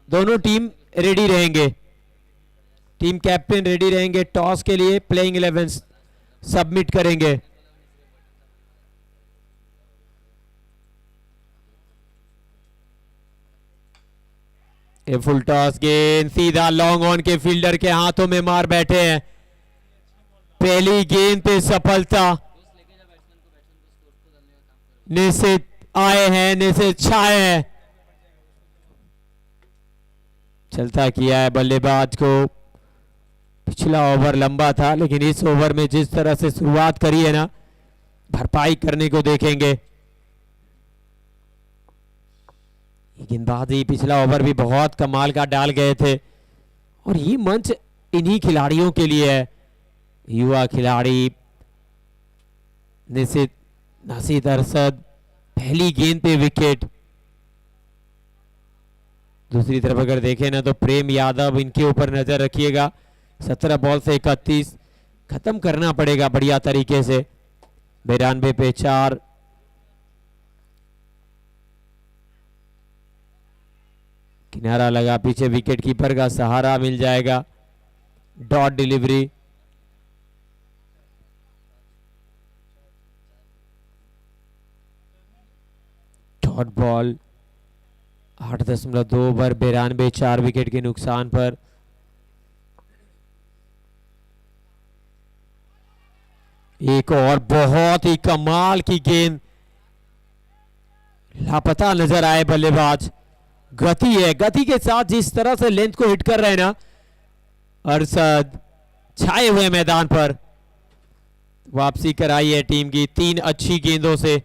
दोनों टीम रेडी रहेंगे। टीम कैप्टन रेडी रहेंगे, टॉस के लिए प्लेइंग 11 सबमिट करेंगे। ये फुल टॉस गेंद सीधा लॉन्ग ऑन के फील्डर के हाथों में मार बैठे हैं। पहली गेंद पे सफलता, निश्चित आए हैं, निश्चित छाए हैं। चलता किया है बल्लेबाज को। पिछला ओवर लंबा था, लेकिन इस ओवर में जिस तरह से शुरुआत करी है ना, भरपाई करने को देखेंगे। गेंदबाजी पिछला ओवर भी बहुत कमाल का डाल गए थे और ये मंच इन्हीं खिलाड़ियों के लिए है। युवा खिलाड़ी निशित नासिद अरशद, पहली गेंद पे विकेट। दूसरी तरफ अगर देखें ना तो प्रेम यादव, इनके ऊपर नजर रखिएगा। 17 बॉल से 31 खत्म करना पड़ेगा बढ़िया तरीके से। 92 पे 4। किनारा लगा, पीछे विकेट कीपर का सहारा मिल जाएगा। Dot delivery, dot ball. 8.2 over, 92, 4 wicket के नुकसान पर। एक और बहुत ही कमाल की गेंद, लापता नजर आए बल्लेबाज। गति है, गति के साथ जिस तरह से लेंथ को हिट कर रहे हैं ना अरशद, छाए हुए मैदान पर। वापसी कराई है टीम की 3 अच्छी गेंदों से।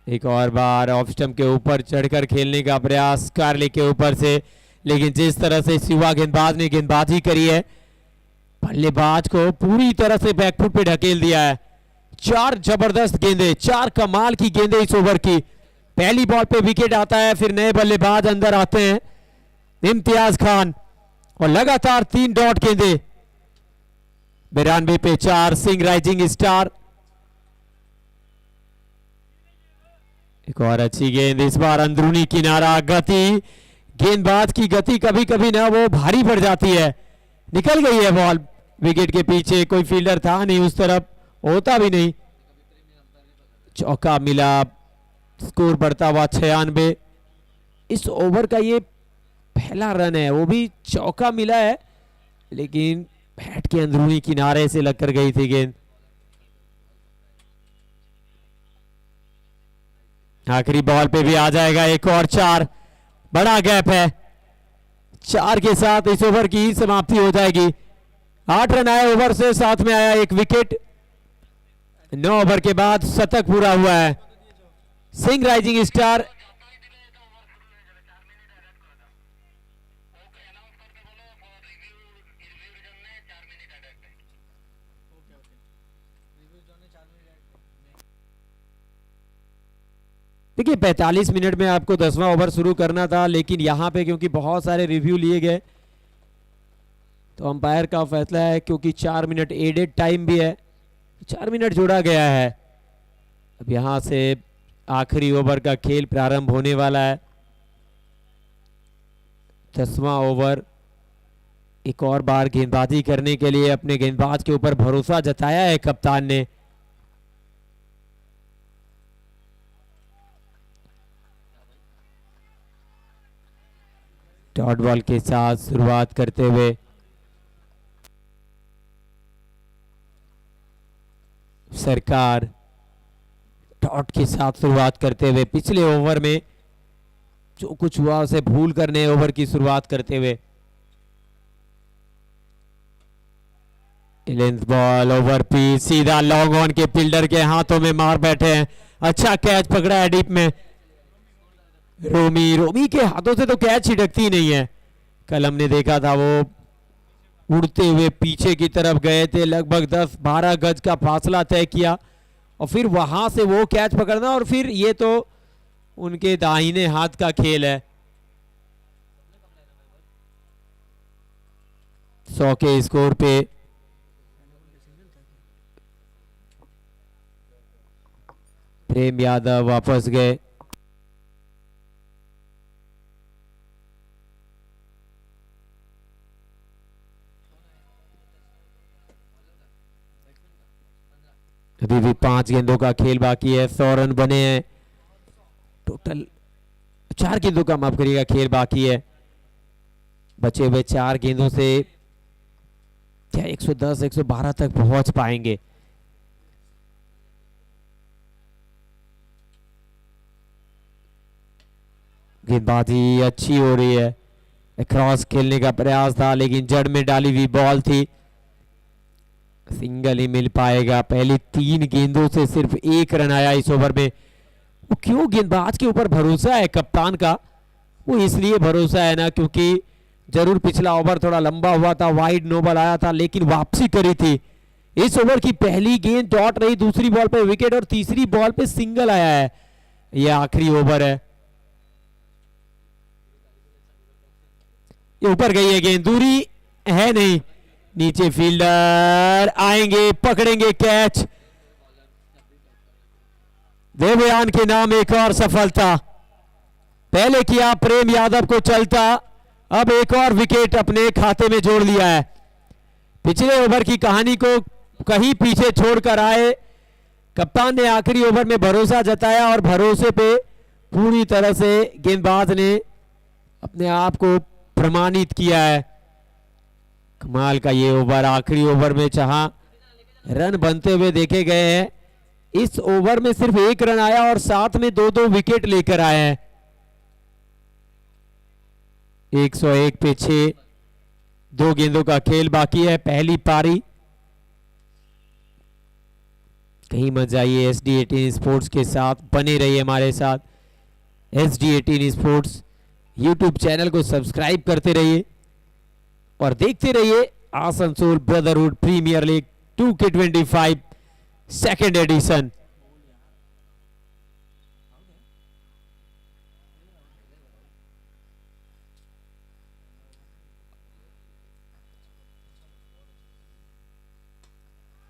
एक और बार ऑफ स्टंप के ऊपर चढ़कर खेलने का प्रयास कार्ली के ऊपर से, लेकिन जिस तरह से युवा गेंदबाज ने गेंदबाजी करी है, बल्लेबाज को पूरी तरह से बैकफुट पे ढकेल दिया है। 4 जबरदस्त गेंदे, 4 कमाल की गेंदे इस ओवर की। पहली बॉल पे विकेट आता है, फिर नए बल्लेबाज अंदर आते हैं, इम्तियाज खान, और लगातार 3 डॉट गेंदे। 92 पे 4 सिंह राइजिंग स्टार। एक और अच्छी गेंद, इस बार अंदरूनी किनारा। गति, गेंदबाज की गति कभी कभी ना वो भारी पड़ जाती है। निकल गई है बॉल विकेट के पीछे, कोई फील्डर था नहीं उस तरफ, होता भी नहीं। चौका मिला, स्कोर बढ़ता हुआ 96। इस ओवर का ये पहला रन है, वो भी चौका मिला है, लेकिन बैट के अंदरूनी किनारे से लगकर गई थी गेंद। आखिरी बॉल पे भी आ जाएगा एक और 4। बड़ा गैप है, 4 के साथ इस ओवर की समाप्ति हो जाएगी। 8 रन आए ओवर से, साथ में आया एक विकेट। 9 ओवर के बाद शतक पूरा हुआ है। सिंह राइजिंग स्टार देखिए 45 मिनट में आपको 10वां ओवर शुरू करना था, लेकिन यहां पे क्योंकि बहुत सारे रिव्यू लिए गए तो अंपायर का फैसला है, क्योंकि 4 मिनट एडेड टाइम भी है, 4 मिनट जोड़ा गया है। अब यहां से आखिरी ओवर का खेल प्रारंभ होने वाला है। 10वां ओवर, एक और बार गेंदबाजी करने के लिए अपने गेंदबाज के ऊपर भरोसा जताया है कप्तान ने। डॉट बॉल के साथ शुरुआत करते हुए सरकार डॉट के साथ शुरुआत करते हुए पिछले ओवर में जो कुछ हुआ उसे भूल कर नए ओवर की शुरुआत करते हुए 11th बॉल ओवर पी सीधा लॉन्ग ऑन के फील्डर के हाथों में मार बैठे हैं। अच्छा कैच पकड़ा है डीप में। रोमी के हाथों से तो कैच छिटकती नहीं है। कल हमने देखा था वो उड़ते हुए पीछे की तरफ गए थे, लगभग 10-12 गज का फासला तय किया और फिर वहां से वो कैच पकड़ना, और फिर ये तो उनके दाहिने हाथ का खेल है। 100 के स्कोर पे प्रेम यादव वापस गए। अभी भी 5 गेंदों का खेल बाकी है, 100 रन बने हैं टोटल। 4 गेंदों का, माफ करिएगा, खेल बाकी है। बचे हुए 4 गेंदों से क्या 110-112 तक पहुंच पाएंगे? गेंदबाजी अच्छी हो रही है। क्रॉस खेलने का प्रयास था लेकिन जड़ में डाली हुई बॉल थी, सिंगल ही मिल पाएगा। पहली 3 गेंदों से सिर्फ 1 रन आया इस ओवर में। वो क्यों गेंदबाज के ऊपर भरोसा है कप्तान का? वो इसलिए भरोसा है ना क्योंकि जरूर पिछला ओवर थोड़ा लंबा हुआ था, वाइड नो बॉल आया था, लेकिन वापसी करी थी। इस ओवर की पहली गेंद डॉट रही, दूसरी बॉल पे विकेट और तीसरी बॉल पे सिंगल आया है। यह आखिरी ओवर है। ये ऊपर गई है गेंद, दूरी है नहीं, नीचे फील्डर आएंगे, पकड़ेंगे कैच। देवयान के नाम एक और सफलता। पहले किया प्रेम यादव को चलता, अब एक और विकेट अपने खाते में जोड़ लिया है। पिछले ओवर की कहानी को कहीं पीछे छोड़कर आए कप्तान ने आखिरी ओवर में भरोसा जताया और भरोसे पे पूरी तरह से गेंदबाज ने अपने आप को प्रमाणित किया है। कमाल का ये ओवर, आखिरी ओवर में चाहा रन बनते हुए देखे गए हैं। इस ओवर में सिर्फ 1 रन आया और साथ में 2-2 विकेट लेकर आए हैं। 101 पे 6, 2 गेंदों का खेल बाकी है। पहली पारी कहीं मत जाइए, SD18 स्पोर्ट्स के साथ बने रहिए हमारे साथ। SD18 स्पोर्ट्स YouTube चैनल को सब्सक्राइब करते रहिए और देखते रहिए Asansol brotherhood premier league 2K25 second edition.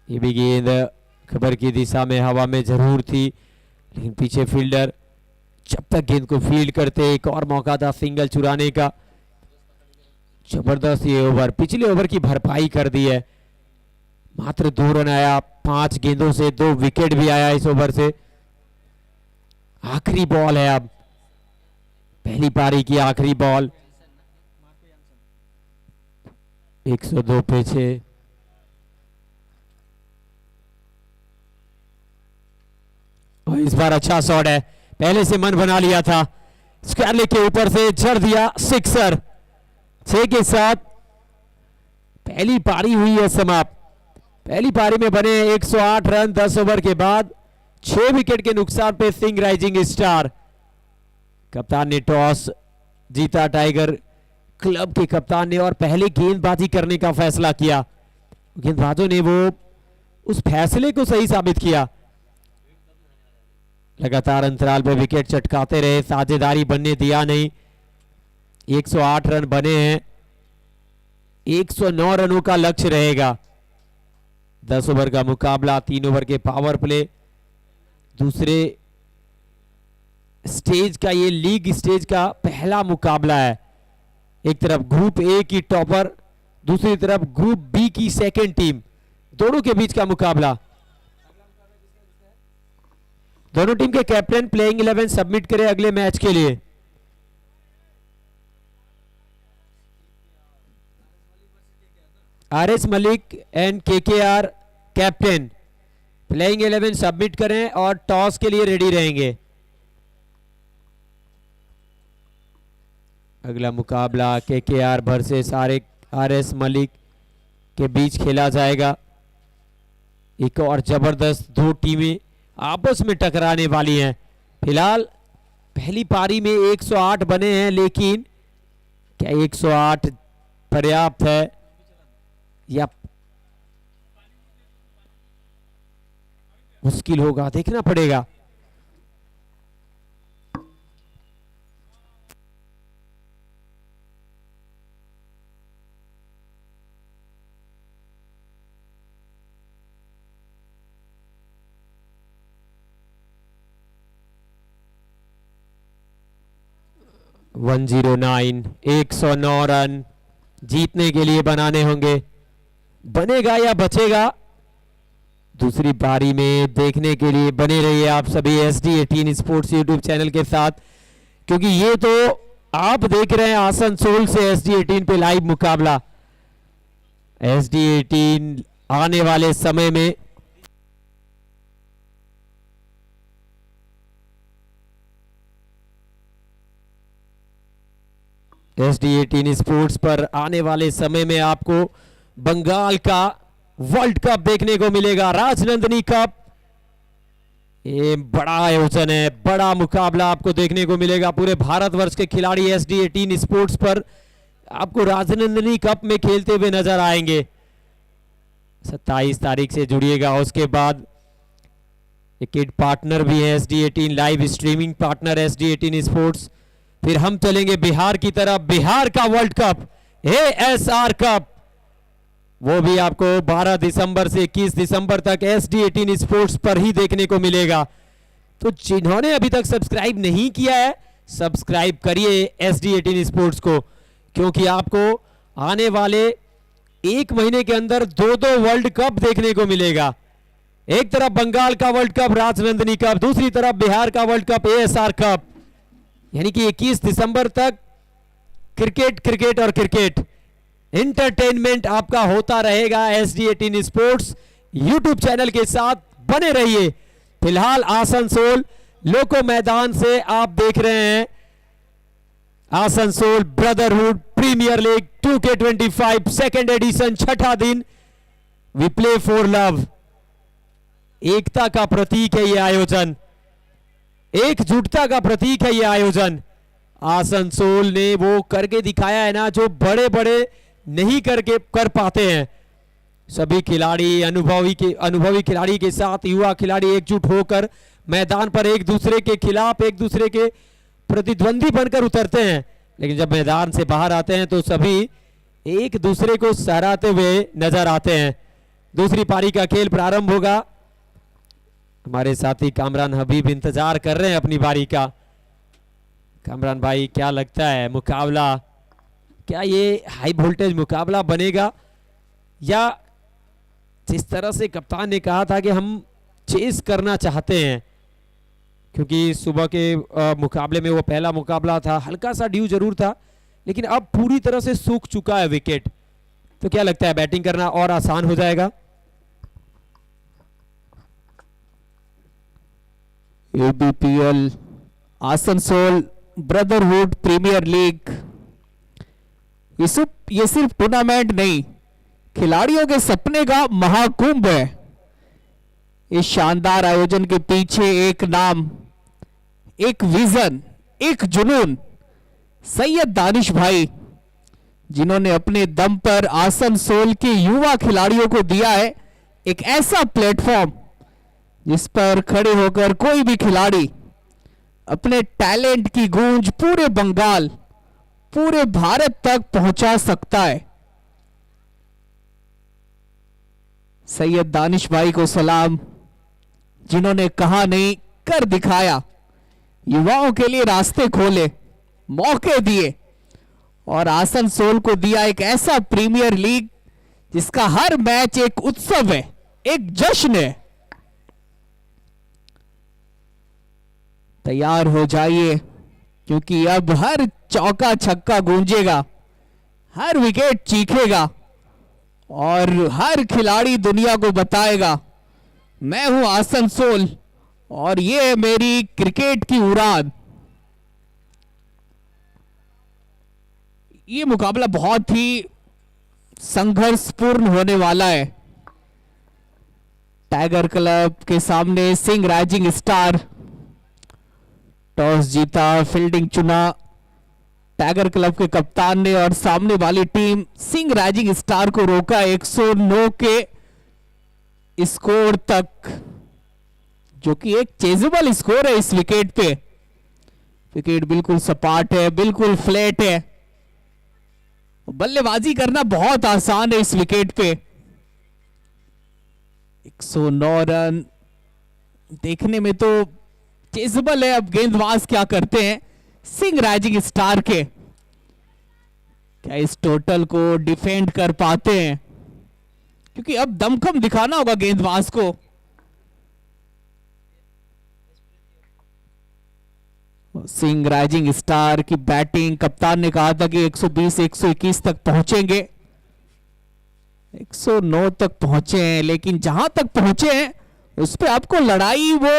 ये भी गेंद खबर की दिशा में हवा में जरूर थी, लेकिन पीछे फील्डर जब तक गेंद को फील्ड करते, एक और मौका था सिंगल चुराने का। जबरदस्त ये ओवर, पिछले ओवर की भरपाई कर दी है। मात्र 2 रन आया, 5 गेंदों से 2 विकेट भी आया इस ओवर से। आखिरी बॉल है अब, पहली पारी की आखिरी बॉल। 102 पे 6, और इस बार अच्छा शॉट है, पहले से मन बना लिया था, स्क्वायरलेग के ऊपर से जड़ दिया सिक्सर। 6 के साथ पहली पारी हुई है समाप्त। पहली पारी में बने 108 रन 10 ओवर के बाद 6 विकेट के नुकसान पे सिंह राइजिंग स्टार। कप्तान ने टॉस जीता, टाइगर क्लब के कप्तान ने, और पहले गेंदबाजी करने का फैसला किया। गेंदबाजों ने वो उस फैसले को सही साबित किया। लगातार अंतराल पे विकेट चटकाते रहे, साझेदारी बनने दिया नहीं। 108 रन बने हैं, 109 रनों का लक्ष्य रहेगा। 10 ओवर का मुकाबला, 3 ओवर के पावर प्ले। दूसरे स्टेज का, ये लीग स्टेज का पहला मुकाबला है। एक तरफ ग्रुप ए की टॉपर, दूसरी तरफ ग्रुप बी की सेकंड टीम, दोनों के बीच का मुकाबला। दोनों टीम के कैप्टन प्लेइंग 11 सबमिट करें अगले मैच के लिए। RS Malik and KKR captain playing 11 submit करें और टॉस के लिए रेडी रहेंगे। अगला मुकाबला केकेआर वर्सेस आरएस मलिक के बीच खेला जाएगा। एक और जबरदस्त दो टीमें आपस में टकराने वाली हैं। फिलहाल पहली पारी में 108 बने हैं, लेकिन क्या 108 पर्याप्त है या मुश्किल होगा, देखना पड़ेगा। वन 109 रन जीतने के लिए बनाने होंगे। बनेगा या बचेगा, दूसरी पारी में देखने के लिए बने रहिए आप सभी SD18 स्पोर्ट्स यूट्यूब चैनल के साथ, क्योंकि ये तो आप देख रहे हैं आसनसोल से SD18 पे लाइव मुकाबला। SD18 आने वाले समय में SD18 स्पोर्ट्स पर आने वाले समय में आपको बंगाल का वर्ल्ड कप देखने को मिलेगा, राजनंदिनी कप। ये बड़ा आयोजन है, बड़ा मुकाबला आपको देखने को मिलेगा। पूरे भारतवर्ष के खिलाड़ी SD18 स्पोर्ट्स पर आपको राजनंदिनी कप में खेलते हुए नजर आएंगे। 27 तारीख से जुड़िएगा। उसके बाद एक पार्टनर भी है SD18 live streaming partner SD18 sports. फिर हम चलेंगे बिहार की तरफ, बिहार का वर्ल्ड कप ASR कप, वो भी आपको 12 दिसंबर से 21 दिसंबर तक SD18 स्पोर्ट्स पर ही देखने को मिलेगा। तो जिन्होंने अभी तक सब्सक्राइब नहीं किया है, सब्सक्राइब करिए SD18 स्पोर्ट्स को, क्योंकि आपको आने वाले एक महीने के अंदर 2-2 वर्ल्ड कप देखने को मिलेगा। एक तरफ बंगाल का वर्ल्ड कप राजनंदिनी कप, दूसरी तरफ बिहार का वर्ल्ड कप ASR कप। यानी कि 21 दिसंबर तक क्रिकेट क्रिकेट और क्रिकेट एंटरटेनमेंट आपका होता रहेगा SD18 स्पोर्ट्स यूट्यूब चैनल के साथ। बने रहिए। फिलहाल आसनसोल लोको मैदान से आप देख रहे हैं Asansol brotherhood premier league 2K25 second edition, छठा दिन। वी प्ले फॉर लव, एकता का प्रतीक है ये आयोजन, एकजुटता का प्रतीक है ये आयोजन। आसनसोल ने वो करके दिखाया है ना, जो बड़े बड़े नहीं कर पाते हैं। सभी खिलाड़ी अनुभवी खिलाड़ी के साथ युवा खिलाड़ी एकजुट होकर मैदान पर एक दूसरे के खिलाफ, एक दूसरे के प्रतिद्वंदी बनकर उतरते हैं, लेकिन जब मैदान से बाहर आते हैं तो सभी एक दूसरे को सराहते हुए नजर आते हैं। दूसरी पारी का खेल प्रारंभ होगा। हमारे साथी कामरान हबीब इंतजार कर रहे हैं अपनी बारी का। कामरान भाई, क्या लगता है मुकाबला, क्या ये हाई वोल्टेज मुकाबला बनेगा, या जिस तरह से कप्तान ने कहा था कि हम चेस करना चाहते हैं, क्योंकि सुबह के मुकाबले में वो पहला मुकाबला था, हल्का सा ड्यू जरूर था, लेकिन अब पूरी तरह से सूख चुका है विकेट। तो क्या लगता है बैटिंग करना और आसान हो जाएगा? एबीपीएल आसनसोल ब्रदरहुड प्रीमियर लीग ये सिर्फ टूर्नामेंट नहीं, खिलाड़ियों के सपने का महाकुंभ है। इस शानदार आयोजन के पीछे एक नाम, एक विजन, एक जुनून, सैयद दानिश भाई, जिन्होंने अपने दम पर आसनसोल के युवा खिलाड़ियों को दिया है एक ऐसा प्लेटफॉर्म जिस पर खड़े होकर कोई भी खिलाड़ी अपने टैलेंट की गूंज पूरे बंगाल, पूरे भारत तक पहुंचा सकता है। सैयद दानिश भाई को सलाम, जिन्होंने कहा नहीं कर दिखाया, युवाओं के लिए रास्ते खोले, मौके दिए और आसनसोल को दिया एक ऐसा प्रीमियर लीग जिसका हर मैच एक उत्सव है, एक जश्न है। तैयार हो जाइए, क्योंकि अब हर चौका छक्का गूंजेगा, हर विकेट चीखेगा और हर खिलाड़ी दुनिया को बताएगा मैं हूं आसनसोल और ये है मेरी क्रिकेट की उड़ान। ये मुकाबला बहुत ही संघर्षपूर्ण होने वाला है। टाइगर क्लब के सामने सिंह राइजिंग स्टार, टॉस जीता, फील्डिंग चुना टाइगर क्लब के कप्तान ने और सामने वाली टीम सिंह राइजिंग स्टार को रोका 109 के स्कोर तक, जो कि एक चेजेबल स्कोर है। इस विकेट पे विकेट बिल्कुल सपाट है, बिल्कुल फ्लैट है, बल्लेबाजी करना बहुत आसान है इस विकेट पे। 109 रन देखने में तो चेजेबल है। अब गेंदबाज क्या करते हैं सिंह राइजिंग स्टार के, क्या इस टोटल को डिफेंड कर पाते हैं, क्योंकि अब दमखम दिखाना होगा गेंदबाज को। सिंह राइजिंग स्टार की बैटिंग, कप्तान ने कहा था कि 120 121 तक पहुंचेंगे, 109 तक पहुंचे हैं, लेकिन जहां तक पहुंचे हैं उस पे आपको लड़ाई वो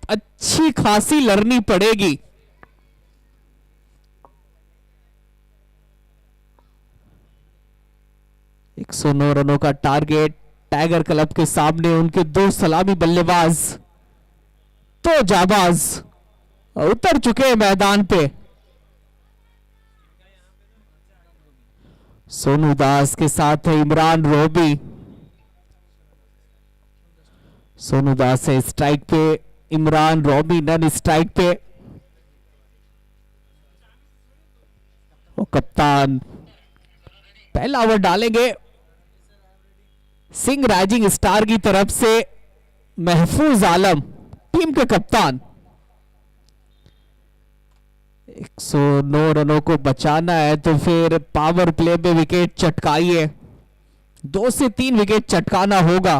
अच्छी खासी लड़नी पड़ेगी। एक 109 रनों का टारगेट टाइगर क्लब के सामने। उनके दो सलामी बल्लेबाज तो जाबाज उतर चुके हैं मैदान पे। सोनू दास के साथ है इमरान रोबी। सोनू दास है स्ट्राइक पे, इमरान रोबी नन स्ट्राइक पे। वो कप्तान पहला ओवर डालेंगे सिंह राइजिंग स्टार की तरफ से महफूज आलम, टीम के कप्तान। 109 रनों को बचाना है तो फिर पावर प्ले में विकेट चटकाइए, 2 से 3 विकेट चटकाना होगा,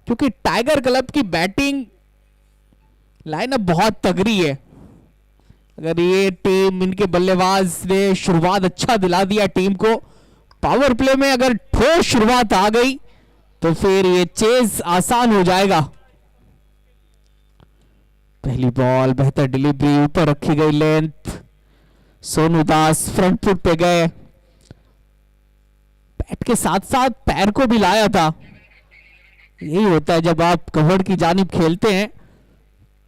क्योंकि टाइगर क्लब की बैटिंग लाइनअप बहुत तगड़ी है। अगर ये टीम, इनके बल्लेबाज ने शुरुआत अच्छा दिला दिया टीम को, पावर प्ले में अगर ठोस शुरुआत आ गई तो फिर ये चेज आसान हो जाएगा। पहली बॉल, बेहतर डिलीवरी, ऊपर रखी गई लेंथ, सोनू दास फ्रंट फुट पे गए, बैट के साथ साथ पैर को भी लाया था। यही होता है जब आप कवर की जानिब खेलते हैं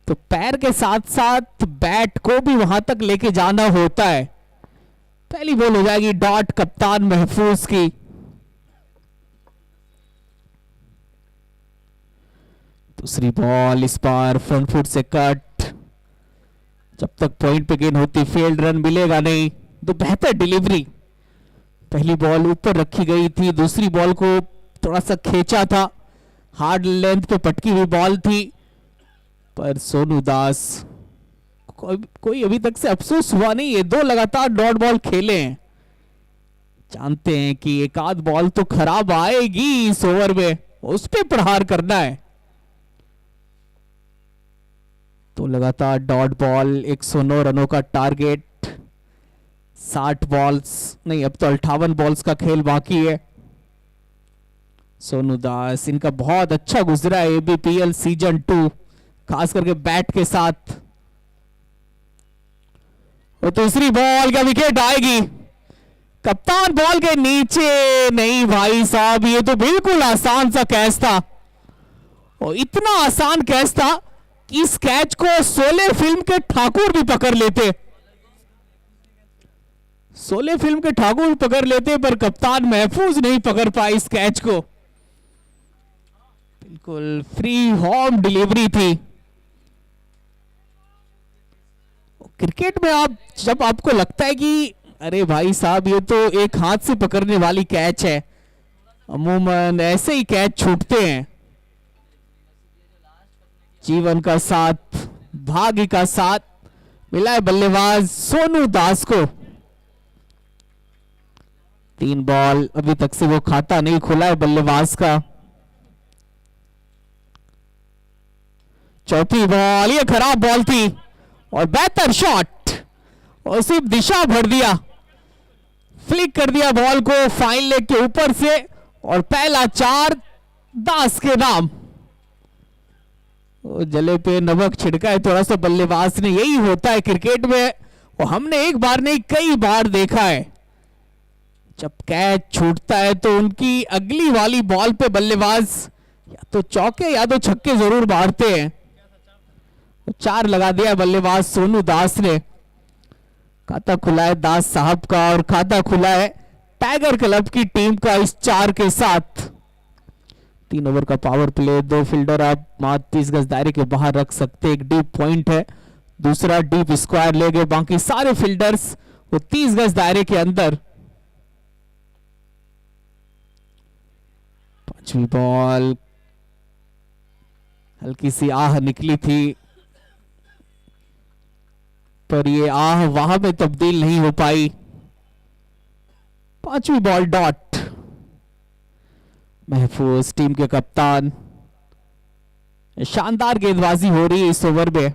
तो पैर के साथ साथ बैट को भी वहां तक लेके जाना होता है। पहली बॉल हो जाएगी डॉट कप्तान महफूज की। दूसरी बॉल इस बार फ्रंट फुट से कट, जब तक पॉइंट पे गेंद होती फील्ड रन मिलेगा नहीं। तो बेहतर डिलीवरी, पहली बॉल ऊपर रखी गई थी, दूसरी बॉल को थोड़ा सा खींचा था, हार्ड लेंथ पे पटकी हुई बॉल थी, पर सोनू दास कोई अभी तक से अफसोस हुआ नहीं है। 2 लगातार डॉट बॉल खेले हैं, जानते हैं कि एक आध बॉल तो खराब आएगी इस ओवर में, उस पे प्रहार करना है। तो लगातार डॉट बॉल, 109 रनों का टारगेट, 60 बॉल्स नहीं, अब तो 58 बॉल्स का खेल बाकी है। सोनू दास, इनका बहुत अच्छा गुजरा है एबीपीएल सीजन 2, खास करके बैट के साथ। और दूसरी बॉल क्या विकेट आएगी? कप्तान बॉल के नीचे नहीं भाई साहब, ये तो बिल्कुल आसान सा कैच था, और इतना आसान कैच था कि इस कैच को शोले फिल्म के ठाकुर भी पकड़ लेते, शोले फिल्म के ठाकुर भी पकड़ लेते, पर कप्तान महफूज नहीं पकड़ पाए इस कैच को। बिल्कुल फ्री होम डिलीवरी थी। क्रिकेट में आप जब आपको लगता है कि अरे भाई साहब ये तो एक हाथ से पकड़ने वाली कैच है, अमूमन ऐसे ही कैच छूटते हैं। जीवन का साथ, भाग्य का साथ मिला है बल्लेबाज सोनू दास को। 3 बॉल, अभी तक से वो खाता नहीं खुला है बल्लेबाज का। चौथी बॉल, ये खराब बॉल थी और बेहतर शॉट, और सिर्फ दिशा भर दिया, फ्लिक कर दिया बॉल को फाइन लेग के ऊपर से, और पहला 4 दास के नाम। जले पे नमक छिड़का है थोड़ा सा बल्लेबाज ने, यही होता है क्रिकेट में, और हमने एक बार नहीं कई बार देखा है जब कैच छूटता है तो उनकी अगली वाली बॉल पे बल्लेबाज या तो चौके या तो छक्के जरूर मारते हैं। 4 लगा दिया बल्लेबाज सोनू दास ने। खाता खुला है दास साहब का, और खाता खुला है टाइगर क्लब की टीम का इस 4 के साथ। 3 ओवर का पावर प्ले, 2 फील्डर आप मात्र 30 गज दायरे के बाहर रख सकते। एक डीप पॉइंट है, दूसरा डीप स्क्वायर ले गए, बाकी सारे फील्डर्स वो 30 गज दायरे के अंदर। 5वीं बॉल, हल्की सी आह निकली थी, पर ये आह वहां में तब्दील नहीं हो पाई। 5वीं बॉल डॉट। महफूज टीम के कप्तान, शानदार गेंदबाजी हो रही है इस ओवर में।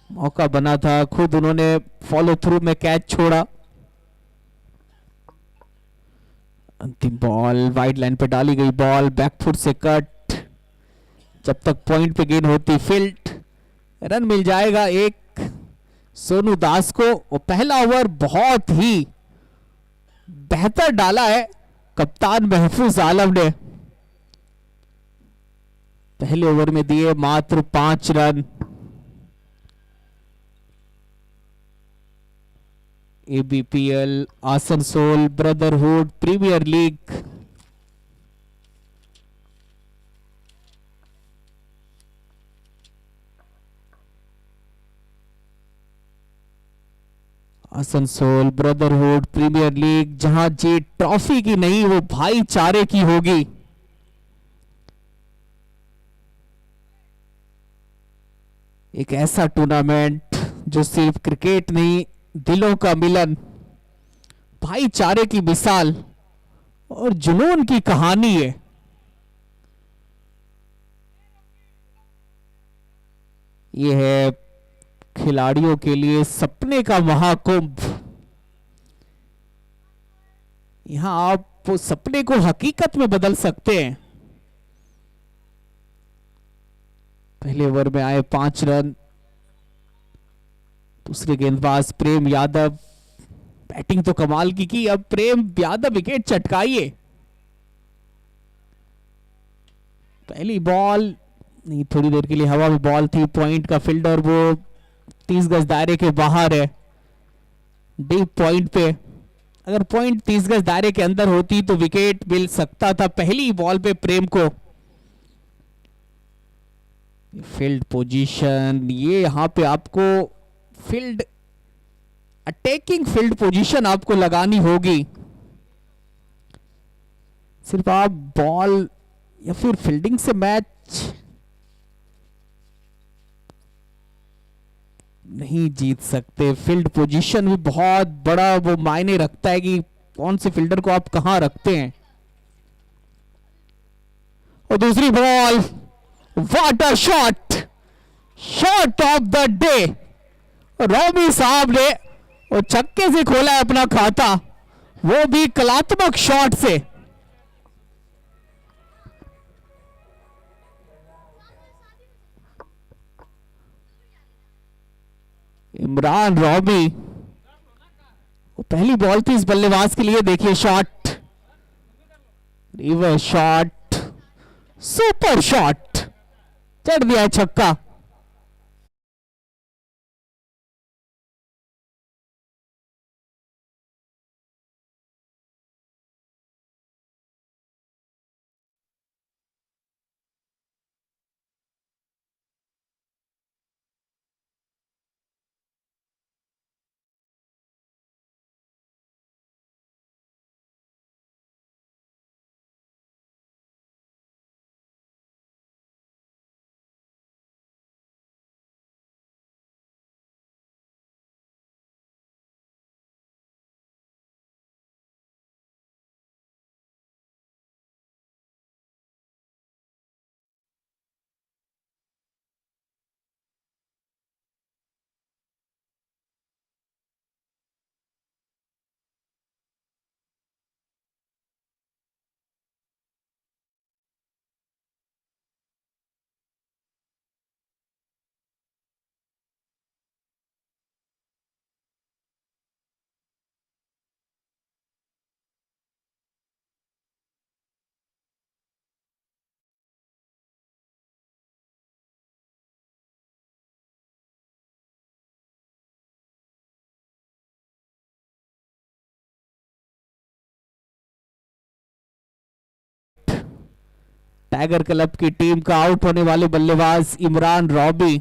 मौका बना था, खुद उन्होंने फॉलो थ्रू में कैच छोड़ा। अंतिम बॉल, वाइड लाइन पे डाली गई बॉल, बैकफुट से कट, जब तक पॉइंट पे गेंद होती फील्ड, रन मिल जाएगा एक सोनू दास को। और पहला ओवर बहुत ही बेहतर डाला है कप्तान महफूज आलम ने। पहले ओवर में दिए मात्र 5 run. ABPL Asansol brotherhood premier league Asansol brotherhood premier league, जहां जीत ट्रॉफी की नहीं वो भाईचारे की होगी। एक ऐसा टूर्नामेंट जो सिर्फ क्रिकेट नहीं, दिलों का मिलन, भाईचारे की मिसाल और जुनून की कहानी है। यह है खिलाड़ियों के लिए सपने का महाकुंभ। यहां आप सपने को हकीकत में बदल सकते हैं। पहले ओवर में आए 5 रन। दूसरे गेंदबाज प्रेम यादव, बैटिंग तो कमाल की अब प्रेम यादव विकेट चटकाइए। पहली बॉल नहीं, थोड़ी देर के लिए हवा में बॉल थी, पॉइंट का फील्डर वो 30 गज दायरे के बाहर है, डीप पॉइंट पे। अगर पॉइंट 30 गज दायरे के अंदर होती तो विकेट मिल सकता था पहली बॉल पे प्रेम को। फील्ड पोजीशन, ये यहां पे आपको फील्ड अटैकिंग फील्ड पोजीशन आपको लगानी होगी। सिर्फ आप बॉल या फिर फील्डिंग से मैच नहीं जीत सकते। फील्ड पोजीशन भी बहुत बड़ा वो मायने रखता है कि कौन से फील्डर को आप कहां रखते हैं। और दूसरी ball, what a shot, shot of the day. Robbie साहब ने और छक्के से खोला है अपना खाता, वो भी कलात्मक शॉट से। इमरान रॉबी, वो पहली बॉल थी इस बल्लेबाज के लिए। देखिए shot, reverse shot, super shot, चढ़ दिया है छक्का। टाइगर क्लब की टीम का आउट होने वाले बल्लेबाज इमरान रॉबी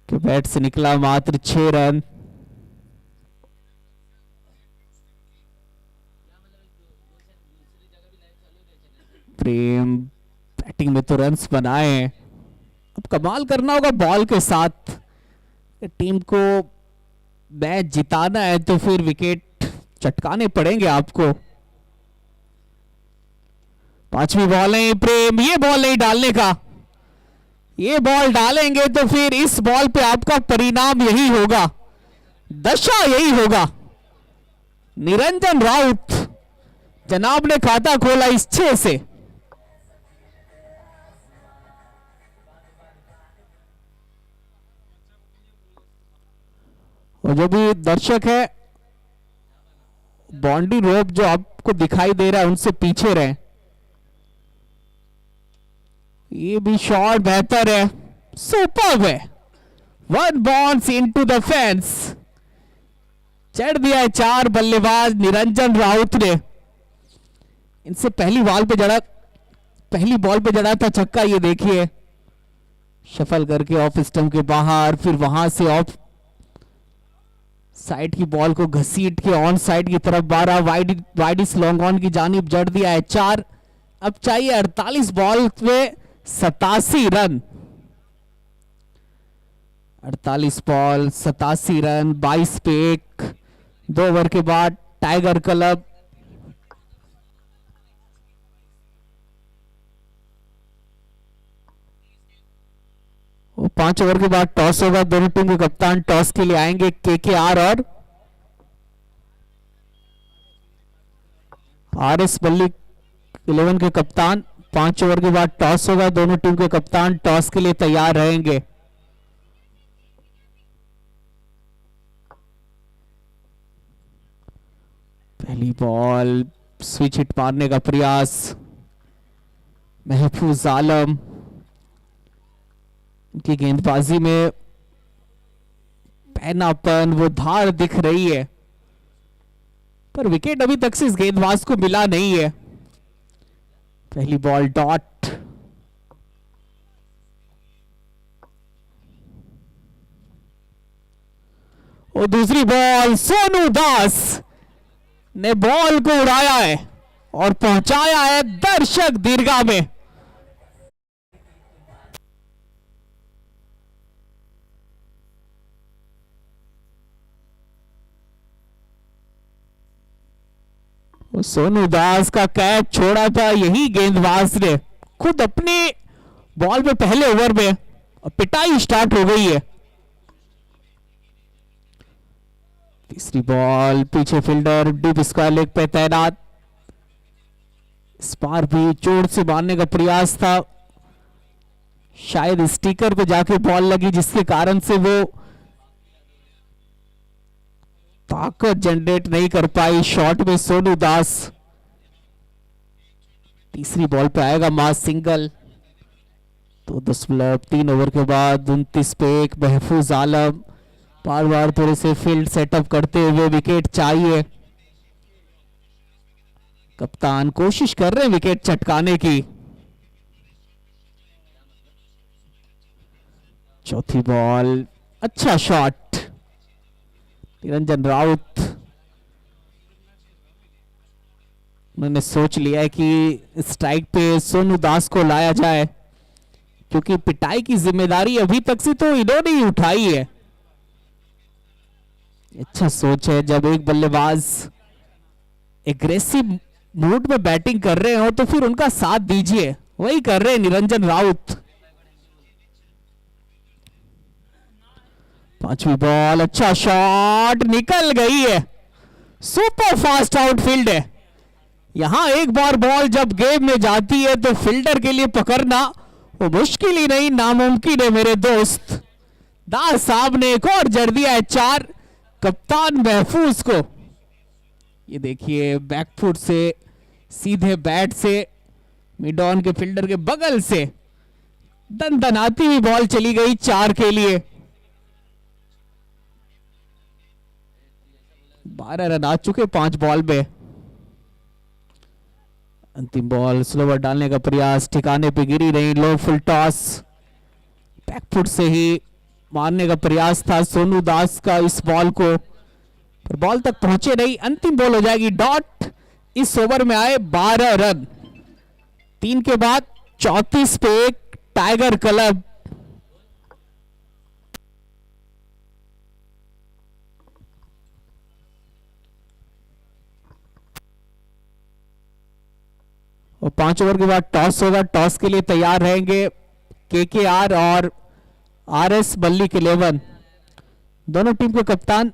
के बैट से निकला मात्र 6 रन। प्रेम बैटिंग में तो रन्स बनाए हैं, अब कमाल करना होगा बॉल के साथ। टीम को मैच जिताना है तो फिर विकेट चटकाने पड़ेंगे आपको। पांचवी बॉल है प्रेम, ये बॉल नहीं डालने का, ये बॉल डालेंगे तो फिर इस बॉल पे आपका परिणाम यही होगा, दशा यही होगा। निरंजन राउत जनाब ने खाता खोला इस 6 से। और जो भी दर्शक है बाउंड्री रोप जो आपको दिखाई दे रहा है उनसे पीछे रहे। ये भी शॉट बेहतर है, सुपर्ब है, 1 बाउंस इनटू द फेंस। चढ़ दिया है 4 बल्लेबाज निरंजन राउत ने। इनसे पहली बॉल पे जड़ा था छक्का। ये देखिए शफल करके ऑफ स्टंप के बाहर, फिर वहां से ऑफ साइड की बॉल को घसीट के ऑन साइड की तरफ 12 वाइड इस लॉन्ग ऑन की जानिब जड़ दिया है 4। अब चाहिए 48 बॉल में 87 रन। 48 बॉल 87 रन, 22 पे 1, 2 ओवर के बाद टाइगर क्लब वो 5 ओवर के बाद टॉस होगा। दोनों टीम के कप्तान टॉस के लिए आएंगे, केकेआर और आरएस बल्ली 11 के कप्तान। 5 ओवर के बाद टॉस होगा, दोनों टीम के कप्तान टॉस के लिए तैयार रहेंगे। पहली बॉल स्विच हिट मारने का प्रयास, महफूज आलम की गेंदबाजी में पैनापन, वो धार दिख रही है, पर विकेट अभी तक से इस गेंदबाज को मिला नहीं है। पहली बॉल डॉट, और दूसरी बॉल सोनू दास ने बॉल को उड़ाया है और पहुंचाया है दर्शक दीर्घा में। सोनू दास का कैच छोड़ा था यही गेंदबाज ने खुद अपनी बॉल में पहले ओवर में। पिटाई स्टार्ट हो गई है। तीसरी बॉल, पीछे फील्डर डीप स्क्वायर लेग पे तैनात। इस बार भी जोर से मारने का प्रयास था, शायद स्टिकर पे जाके बॉल लगी, जिसके कारण से वो ताकत जनरेट नहीं कर पाई शॉट में सोनू दास। तीसरी बॉल पे आएगा मास सिंगल। तो 10 ओवर के बाद 29 पे 1 महफूज आलम बार बार थोड़े से फील्ड सेटअप करते हुए विकेट चाहिए। कप्तान कोशिश कर रहे हैं विकेट चटकाने की। चौथी बॉल, अच्छा शॉट। निरंजन राउत, उन्होंने सोच लिया है कि स्ट्राइक पे सोनू दास को लाया जाए, क्योंकि पिटाई की जिम्मेदारी अभी तक से तो इन्होंने ही उठाई है। अच्छा सोच है, जब एक बल्लेबाज एग्रेसिव मूड में बैटिंग कर रहे हो तो फिर उनका साथ दीजिए। वही कर रहे हैं निरंजन राउत। पांचवी बॉल, अच्छा शॉट, निकल गई है। सुपर फास्ट आउटफील्ड है। यहां एक बार बॉल जब गेम में जाती है तो फील्डर के लिए पकड़ना वो मुश्किल ही नहीं, नामुमकिन है मेरे दोस्त। दास साहब ने एक और जड़ दिया है 4 कप्तान महफूज को। ये देखिए बैकफुट से सीधे बैट से मिड ऑन के फील्डर के बगल से दनदनाती हुई बॉल चली गई 4 के लिए। 12 रन आ चुके 5 बॉल में। अंतिम बॉल स्लोवर डालने का प्रयास, ठिकाने पे गिरी नहीं, लो फुल टॉस। बैकफुट से ही मारने का प्रयास था सोनू दास का इस बॉल को, पर बॉल तक पहुंचे नहीं। अंतिम बॉल हो जाएगी डॉट। इस ओवर में आए 12 रन। 3 के बाद 34 पे 1 टाइगर क्लब। और 5 ओवर के बाद टॉस होगा। टॉस के लिए तैयार रहेंगे केकेआर और आरएस मल्लिक 11। दोनों टीम के कप्तान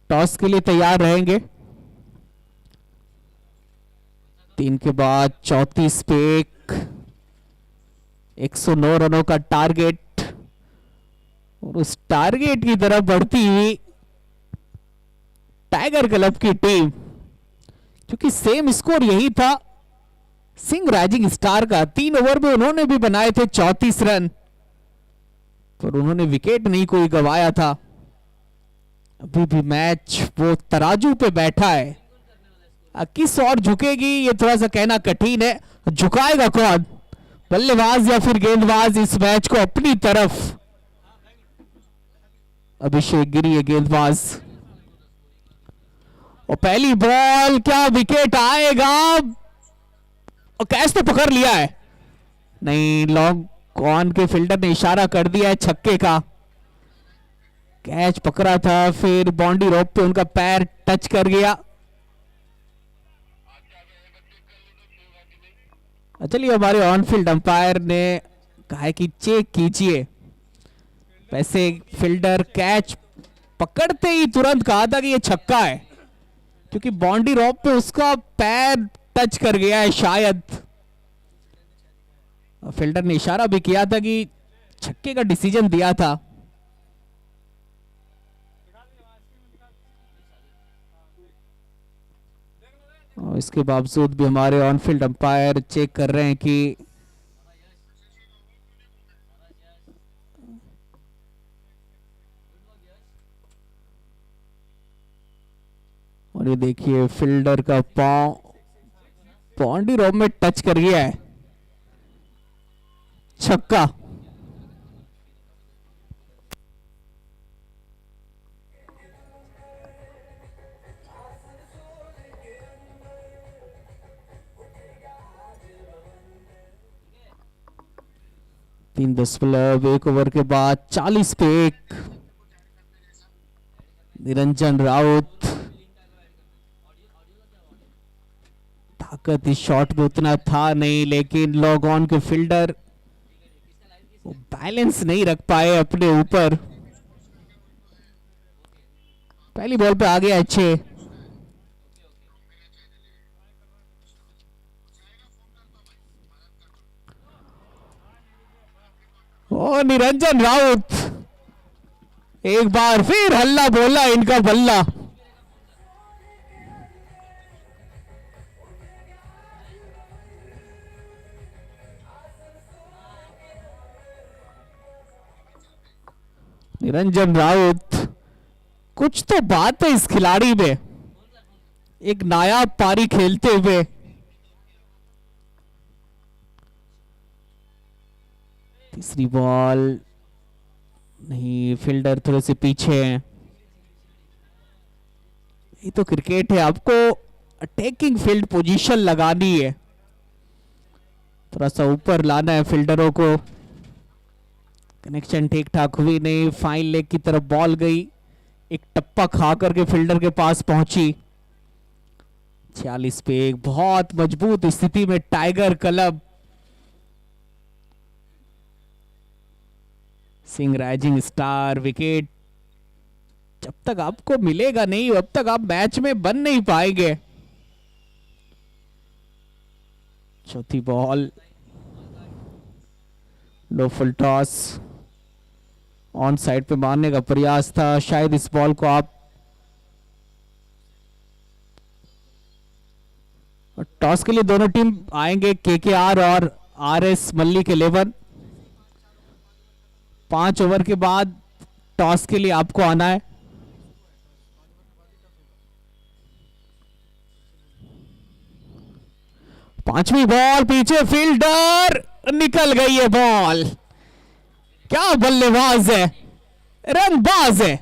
टॉस के लिए तैयार रहेंगे। 3 के बाद 34 पे 1, 109 रनों का टारगेट, और उस टारगेट की तरफ बढ़ती हुई टाइगर क्लब की टीम, क्योंकि सेम स्कोर यही था सिंह राइजिंग स्टार का। 3 ओवर में उन्होंने भी बनाए थे 34 रन, पर उन्होंने विकेट नहीं कोई गंवाया था। अभी भी मैच वो तराजू पे बैठा है। किस और झुकेगी ये थोड़ा सा कहना कठिन है। झुकाएगा कौन, बल्लेबाज या फिर गेंदबाज इस मैच को अपनी तरफ? अभिषेक गिरी है गेंदबाज, और पहली बॉल, क्या विकेट आएगा? और कैच तो पकड़ लिया है, नहीं, लॉन्ग कॉन के फील्डर ने इशारा कर दिया है छक्के का। कैच पकड़ा था, फिर बाउंड्री रोप पे उनका पैर टच कर गया। चलिए, हमारे ऑन फील्ड अंपायर ने कहा है कि चेक कीजिए। वैसे फील्डर कैच पकड़ते ही तुरंत कहा था कि ये छक्का है, क्योंकि बाउंड्री रोप पे उसका पैर टच कर गया है शायद। फील्डर ने इशारा भी किया था कि छक्के का डिसीजन दिया था। और इसके बावजूद भी हमारे ऑन फील्ड अंपायर चेक कर रहे हैं कि और ये देखिए फील्डर का पांव बाउंड्री रोप में टच कर गया है, छक्का। तीन 1 ओवर के बाद 40 पे 1। निरंजन राउत, ताकत इस शॉट में उतना था नहीं, लेकिन लॉग ऑन के फील्डर बैलेंस नहीं रख पाए अपने ऊपर। पहली बॉल पे आ गया अच्छे। और निरंजन राउत एक बार फिर हल्ला बोला इनका बल्ला। निरंजन राउत, कुछ तो बात है इस खिलाड़ी में, एक नायाब पारी खेलते हुए। तीसरी बॉल नहीं, फील्डर थोड़े से पीछे हैं। ये तो क्रिकेट है, आपको अटैकिंग फील्ड पोजीशन लगानी है, थोड़ा सा ऊपर लाना है फील्डरों को। कनेक्शन ठीक ठाक हुई नहीं, फाइन लेग की तरफ बॉल गई, एक टप्पा खा करके फील्डर के पास पहुंची। 46 पे एक बहुत मजबूत स्थिति में tiger club. Singh rising star wicket जब तक आपको मिलेगा नहीं, अब तक आप मैच में बन नहीं पाएंगे। चौथी ball low full toss, on side पे मारने का प्रयास था, शायद इस बॉल को आप टॉस के लिए दोनों टीम आएंगे, केकेआर और आरएस मल्लिक 11। 5 ओवर के बाद टॉस के लिए आपको आना है। पांचवी बॉल, पीछे फील्डर, निकल गई है बॉल। क्या बल्लेबाज है, रनबाज है।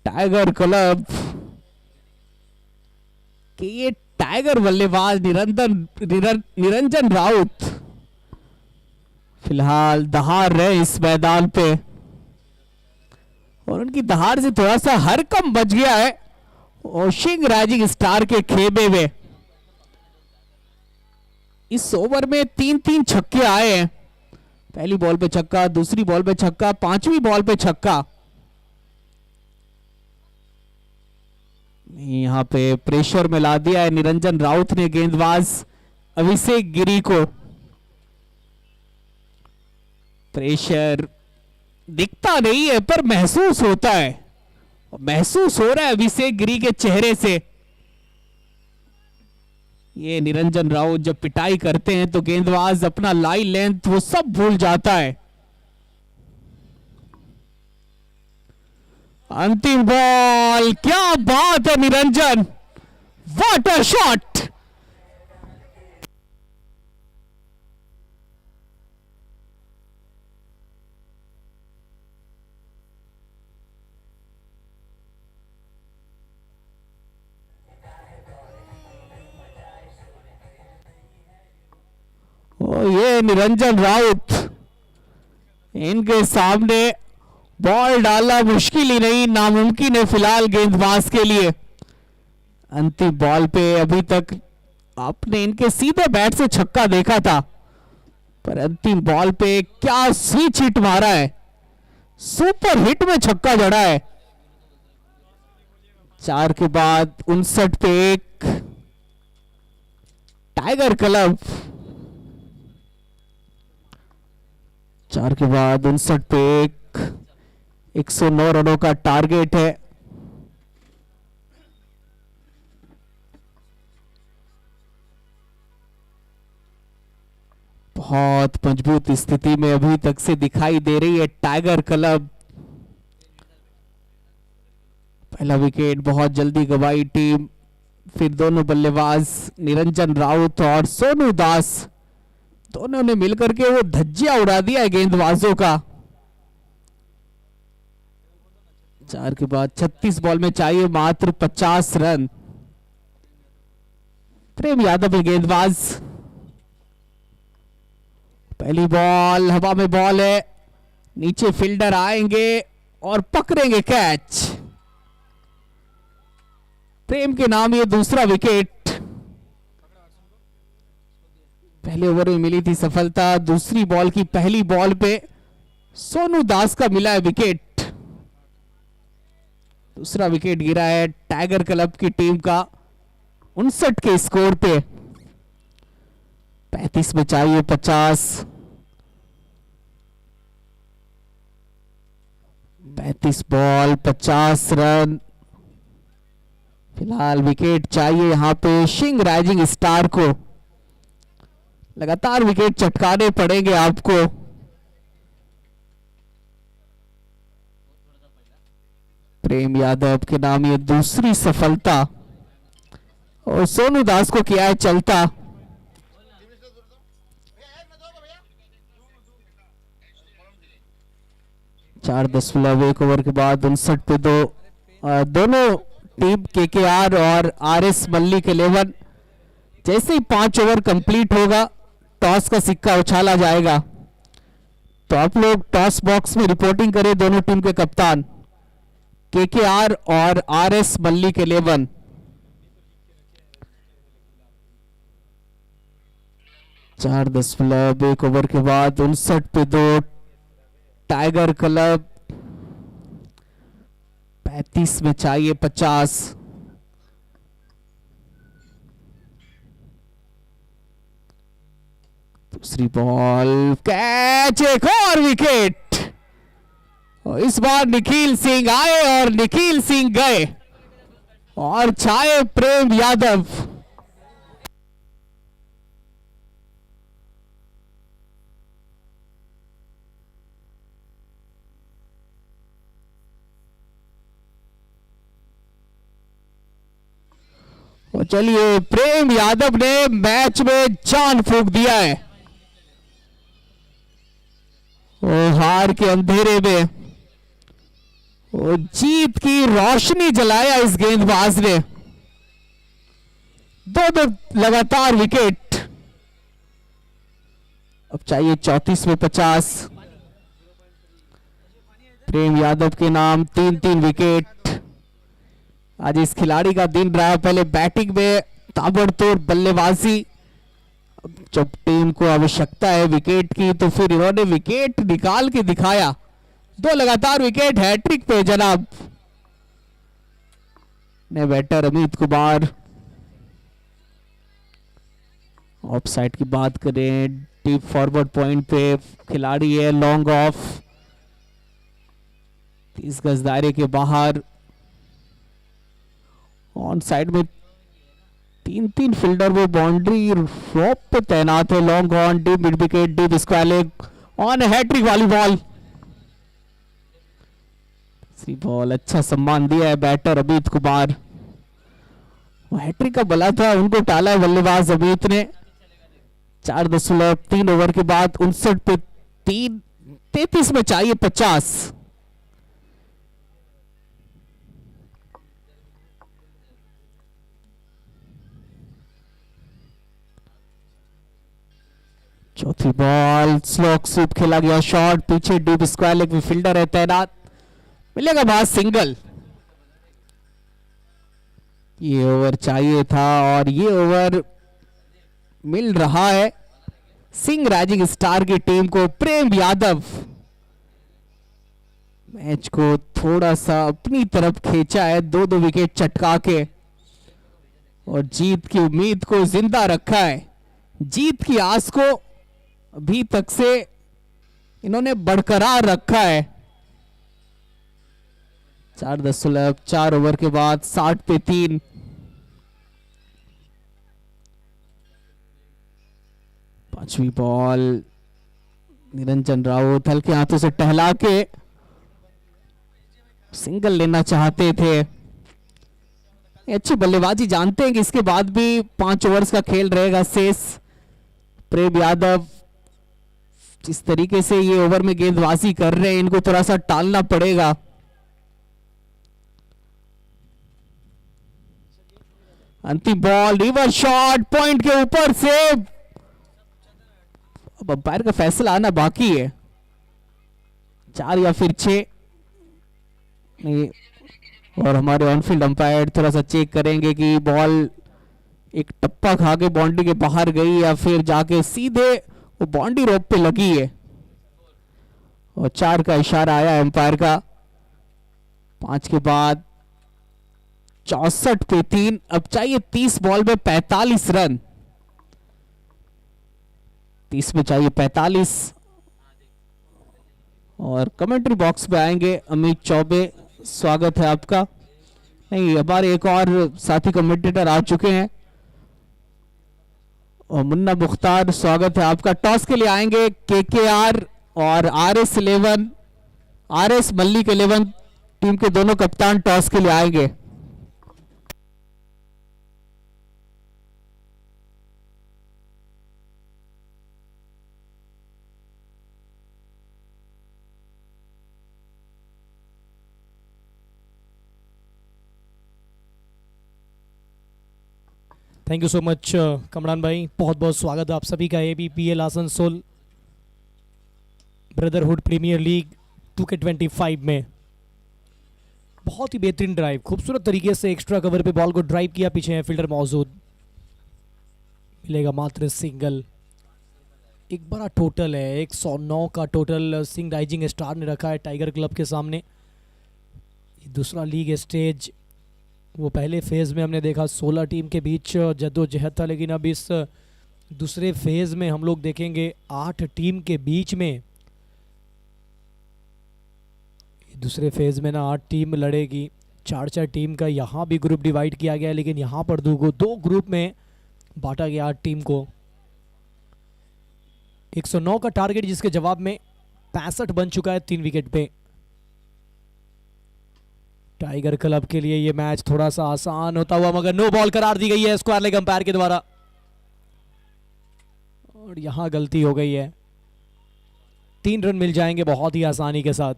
टाइगर क्लब कि ये टाइगर बल्लेबाज निरंजन राउत फिलहाल दहाड़ रहे इस मैदान पे, और उनकी दहाड़ से थोड़ा सा हरकम बच गया है और सिंह राइजिंग स्टार के खेमे में। इस ओवर में 3-3 छक्के आए हैं। पहली बॉल पे छक्का, दूसरी बॉल पे छक्का, पांचवी बॉल पे छक्का। यहां पे प्रेशर में ला दिया है निरंजन राउत ने गेंदबाज अभिषेक गिरी को। प्रेशर दिखता नहीं है पर महसूस होता है, महसूस हो रहा है अभिषेक गिरी के चेहरे से। ये निरंजन राउत जब पिटाई करते हैं तो गेंदबाज अपना लाइन लेंथ वो सब भूल जाता है। अंतिम बॉल, क्या बात है निरंजन, व्हाट अ शॉट। ये निरंजन राउत, इनके सामने बॉल डालना मुश्किल ही नहीं, नामुमकिन है फिलहाल गेंदबाज के लिए। अंतिम बॉल पे अभी तक आपने इनके सीधे बैट से छक्का देखा था, पर अंतिम बॉल पे क्या स्विच हिट मारा है, सुपर हिट में छक्का जड़ा है। 4 के बाद 59 पे 1, टाइगर क्लब 4 के बाद 59 पे 109 रनों का टारगेट है। बहुत मजबूत स्थिति में अभी तक से दिखाई दे रही है टाइगर क्लब। पहला विकेट बहुत जल्दी गवाई टीम, फिर दोनों बल्लेबाज निरंजन राउत और सोनू दास, दोनों ने मिलकर के वो धज्जियां उड़ा दिया है गेंदबाजों का। 4 के बाद 36 बॉल में चाहिए मात्र 50 रन। प्रेम यादव है गेंदबाज। पहली बॉल, हवा में बॉल है, नीचे फील्डर आएंगे और पकड़ेंगे कैच। प्रेम के नाम ये दूसरा विकेट। पहले ओवर में मिली थी सफलता, दूसरी बॉल की पहली बॉल पे सोनू दास का मिला है विकेट। दूसरा विकेट गिरा है टाइगर क्लब की टीम का 59 के स्कोर पे। 35 में चाहिए 50। 35 बॉल 50 रन। फिलहाल विकेट चाहिए यहां पे सिंह राइजिंग स्टार को। लगातार विकेट चटकाने पड़ेंगे आपको। प्रेम यादव के नाम ये दूसरी सफलता और सोनू दास को किया है चलता। चार 10 ओवर के बाद 59 पे दोनों टीम केकेआर और आरएस मल्लिक 11 जैसे ही 5 ओवर कंप्लीट होगा टॉस का सिक्का उछाला जाएगा। तो आप लोग टॉस बॉक्स में रिपोर्टिंग करें दोनों टीम के कप्तान केकेआर और आरएस मल्लिक 11। चार 10 ओवर के बाद 59 पे 2 टाइगर क्लब। 35 में चाहिए 50। दूसरी बॉल कैच, एक और विकेट। और इस बार निखिल सिंह आए और निखिल सिंह गए और छाए प्रेम यादव। और चलिए प्रेम यादव ने मैच में जान फूंक दिया है। और हार के अंधेरे में और जीत की रोशनी जलाया इस गेंदबाज ने। दो लगातार विकेट। अब चाहिए 34 में 50। प्रेम यादव के नाम 3 विकेट। आज इस खिलाड़ी का दिन रहा। पहले बैटिंग में ताबड़तोड़ बल्लेबाजी, जब टीम को आवश्यकता है विकेट की तो फिर इन्होंने विकेट निकाल के दिखाया। 2 लगातार विकेट हैट्रिक पे जनाब ने batter Amit Kumar. Off side की बात करें, डीप फॉरवर्ड पॉइंट पे खिलाड़ी है, लॉन्ग ऑफ 30 गज दायरे के बाहर। ऑन साइड में 3 फील्डर वो बाउंड्री रॉप पे तैनात है। Long on, deep mid wicket, deep square leg on hat trick वाली बॉल। सी बॉल अच्छा सम्मान दिया है बैटर अमित कुमार। हैट्रिक का बला था, उनको टाला है बल्लेबाज अमित ने। 4.3 ओवर के बाद 59 पे 3, 33 में चाहिए 50। चौथी बॉल स्लॉक स्वीप खेला गया, शॉट पीछे डीप स्क्वायर लेग में फील्डर है तैनात, मिलेगा बाहर सिंगल। ये ओवर चाहिए था और ये ओवर मिल रहा है सिंह राइजिंग स्टार की टीम को। प्रेम यादव मैच को थोड़ा सा अपनी तरफ खींचा है, 2 विकेट चटका के और जीत की उम्मीद को जिंदा रखा है। जीत की आस को अभी तक से इन्होंने बरकरार रखा है। 4 ओवर के बाद 60 पे 3। पांचवी बॉल निरंजन राउत हल्के हाथों से टहला के सिंगल लेना चाहते थे। अच्छी बल्लेबाजी, जानते हैं कि इसके बाद भी 5 ओवर्स का खेल रहेगा शेष। प्रेम यादव जिस तरीके से ये ओवर में गेंदबाजी कर रहे हैं, इनको थोड़ा सा टालना पड़ेगा। अंतिम बॉल रिवर्स शॉट पॉइंट के ऊपर से। अब अंपायर का फैसला आना बाकी है, 4 या फिर 6 नहीं। और हमारे ऑनफील्ड अंपायर थोड़ा सा चेक करेंगे कि बॉल एक टप्पा खा के बाउंड्री के बाहर गई या फिर जाके सीधे वो बाउंड्री रोप पे लगी है, और 4 का इशारा आया एम्पायर का। 5 के बाद 64 पे 3। अब चाहिए 30 बॉल में 45 रन। 30 में चाहिए 45। और कमेंट्री बॉक्स में आएंगे अमित चौबे, स्वागत है आपका। नहीं, हमारे एक और साथी कमेंटेटर आ चुके हैं, और मुन्ना मुख्तार, स्वागत है आपका। टॉस के लिए आएंगे केकेआर और RS11, RS मल्लिक 11 टीम के दोनों कप्तान टॉस के लिए आएंगे। Thank you so much Kamran भाई, बहुत बहुत स्वागत है आप सभी का ABPL Asansol brotherhood premier league 2K25 में। बहुत ही बेहतरीन ड्राइव, खूबसूरत तरीके से एक्स्ट्रा कवर पे बॉल को ड्राइव किया, पीछे है फील्डर मौजूद, मिलेगा मात्र सिंगल। एक बड़ा टोटल है, 109 का टोटल सिंह राइजिंग स्टार ने रखा है टाइगर क्लब के सामने। दूसरा लीग स्टेज, वो पहले फेज़ में हमने देखा 16 टीम के बीच जद्दोजहद था, लेकिन अब इस दूसरे फेज़ में हम लोग देखेंगे 8 टीम के बीच में। दूसरे फेज़ में ना 8 टीम लड़ेगी, 4-4 टीम का यहाँ भी ग्रुप डिवाइड किया गया है, लेकिन यहाँ पर दो ग्रुप में बांटा गया 8 टीम को। 109 का टारगेट, जिसके जवाब में 65 बन चुका है 3 विकेट पे। टाइगर क्लब के लिए ये मैच थोड़ा सा आसान होता हुआ, मगर नो बॉल करार दी गई है स्क्वायर लेग अंपायर के द्वारा, और यहां गलती हो गई है। 3 रन मिल जाएंगे बहुत ही आसानी के साथ।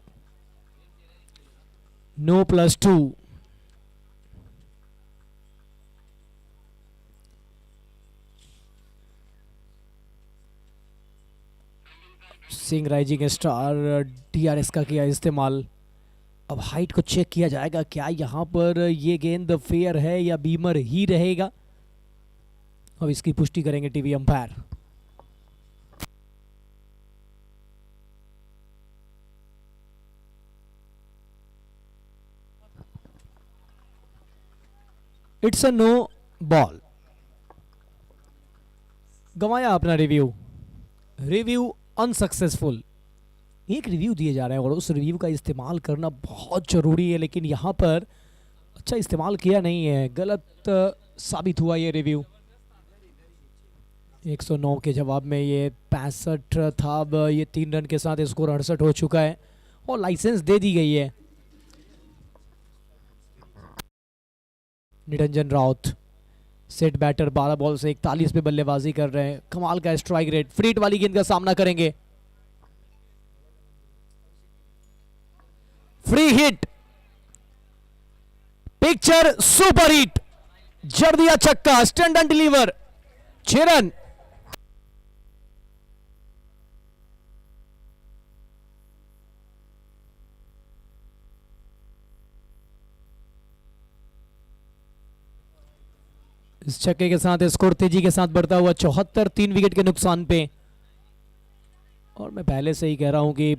No +2। Singh rising star DRS का किया इस्तेमाल। अब हाइट को चेक किया जाएगा, क्या यहाँ पर ये गेंद फेयर है या बीमर ही रहेगा। अब इसकी पुष्टि करेंगे TV umpire. It's a no ball. गंवाया अपना रिव्यू अनसक्सेसफुल। एक रिव्यू दिए जा रहे हैं और उस रिव्यू का इस्तेमाल करना बहुत ज़रूरी है, लेकिन यहाँ पर अच्छा इस्तेमाल किया नहीं है, गलत साबित हुआ ये रिव्यू। 109 के जवाब में ये 65 था। अब ये 3 रन के साथ स्कोर 68 हो चुका है और लाइसेंस दे दी गई है। Niranjan Raut set batter, 12 ball से 41 पे बल्लेबाजी कर रहे हैं। कमाल का स्ट्राइक रेट, फ्रीट वाली गेंद का सामना करेंगे। Free hit, picture super hit, जड़ दिया छक्का, स्टैंड एंड डिलीवर, 6 रन। इस छक्के के साथ स्कोर तेजी के साथ बढ़ता हुआ 74, 3 विकेट के नुकसान पे। और मैं पहले से ही कह रहा हूं कि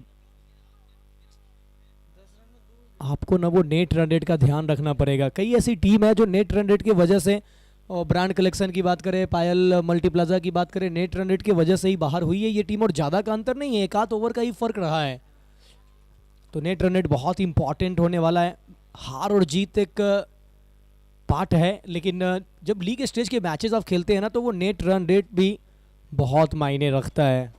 आपको ना वो नेट रन रेट का ध्यान रखना पड़ेगा। कई ऐसी टीम है जो नेट रन रेट की वजह से, और ब्रांड कलेक्शन की बात करें, पायल मल्टीप्लाजा की बात करें, नेट रन रेट की वजह से ही बाहर हुई है ये टीम, और ज़्यादा का अंतर नहीं है, 1 आध ओवर का ही फर्क रहा है। तो नेट रन रेट बहुत इंपॉर्टेंट होने वाला है। हार और जीत एक पार्ट है, लेकिन जब लीग स्टेज के मैचेस आप खेलते हैं ना, तो वो नेट रन रेट भी बहुत मायने रखता है।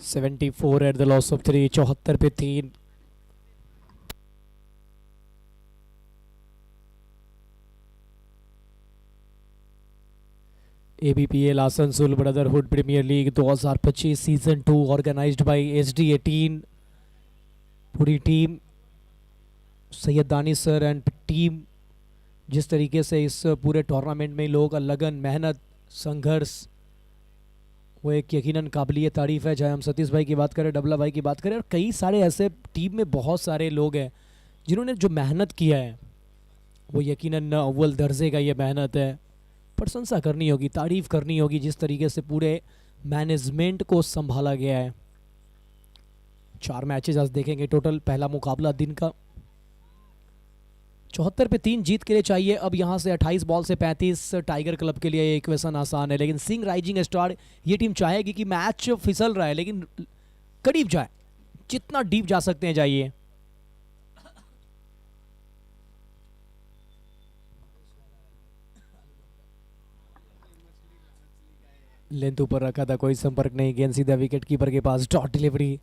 $74 एट द लॉस ऑफ 3, 74 पे 3। ABPL Asansol brotherhood premier league 2025 season 2 organised by SD18। पूरी टीम, सैयद दानी सर एंड टीम, जिस तरीके से इस पूरे टूर्नामेंट में लोग लगन, मेहनत, संघर्ष, वो एक यकीनन काबिलियत तारीफ है। चाहे हम सतीश भाई की बात करें, डबला भाई की बात करें, और कई सारे ऐसे टीम में बहुत सारे लोग हैं जिन्होंने जो मेहनत किया है वो यकीनन अव्वल दर्जे का ये मेहनत है। प्रशंसा करनी होगी, तारीफ करनी होगी जिस तरीके से पूरे मैनेजमेंट को संभाला गया है। 4 मैचेस आज देखेंगे टोटल। पहला मुकाबला दिन का 74 पे 3 जीत के लिए चाहिए। अब यहाँ से 28 बॉल से 35 टाइगर क्लब के लिए इक्वेशन आसान है, लेकिन सिंह राइजिंग स्टार ये टीम चाहेगी कि मैच फिसल रहा है लेकिन करीब जाए, जितना डीप जा सकते हैं जाइए। लेंथ ऊपर रखा था, कोई संपर्क नहीं, गेंद सीधा विकेट कीपर के पास, डॉट डिलीवरी।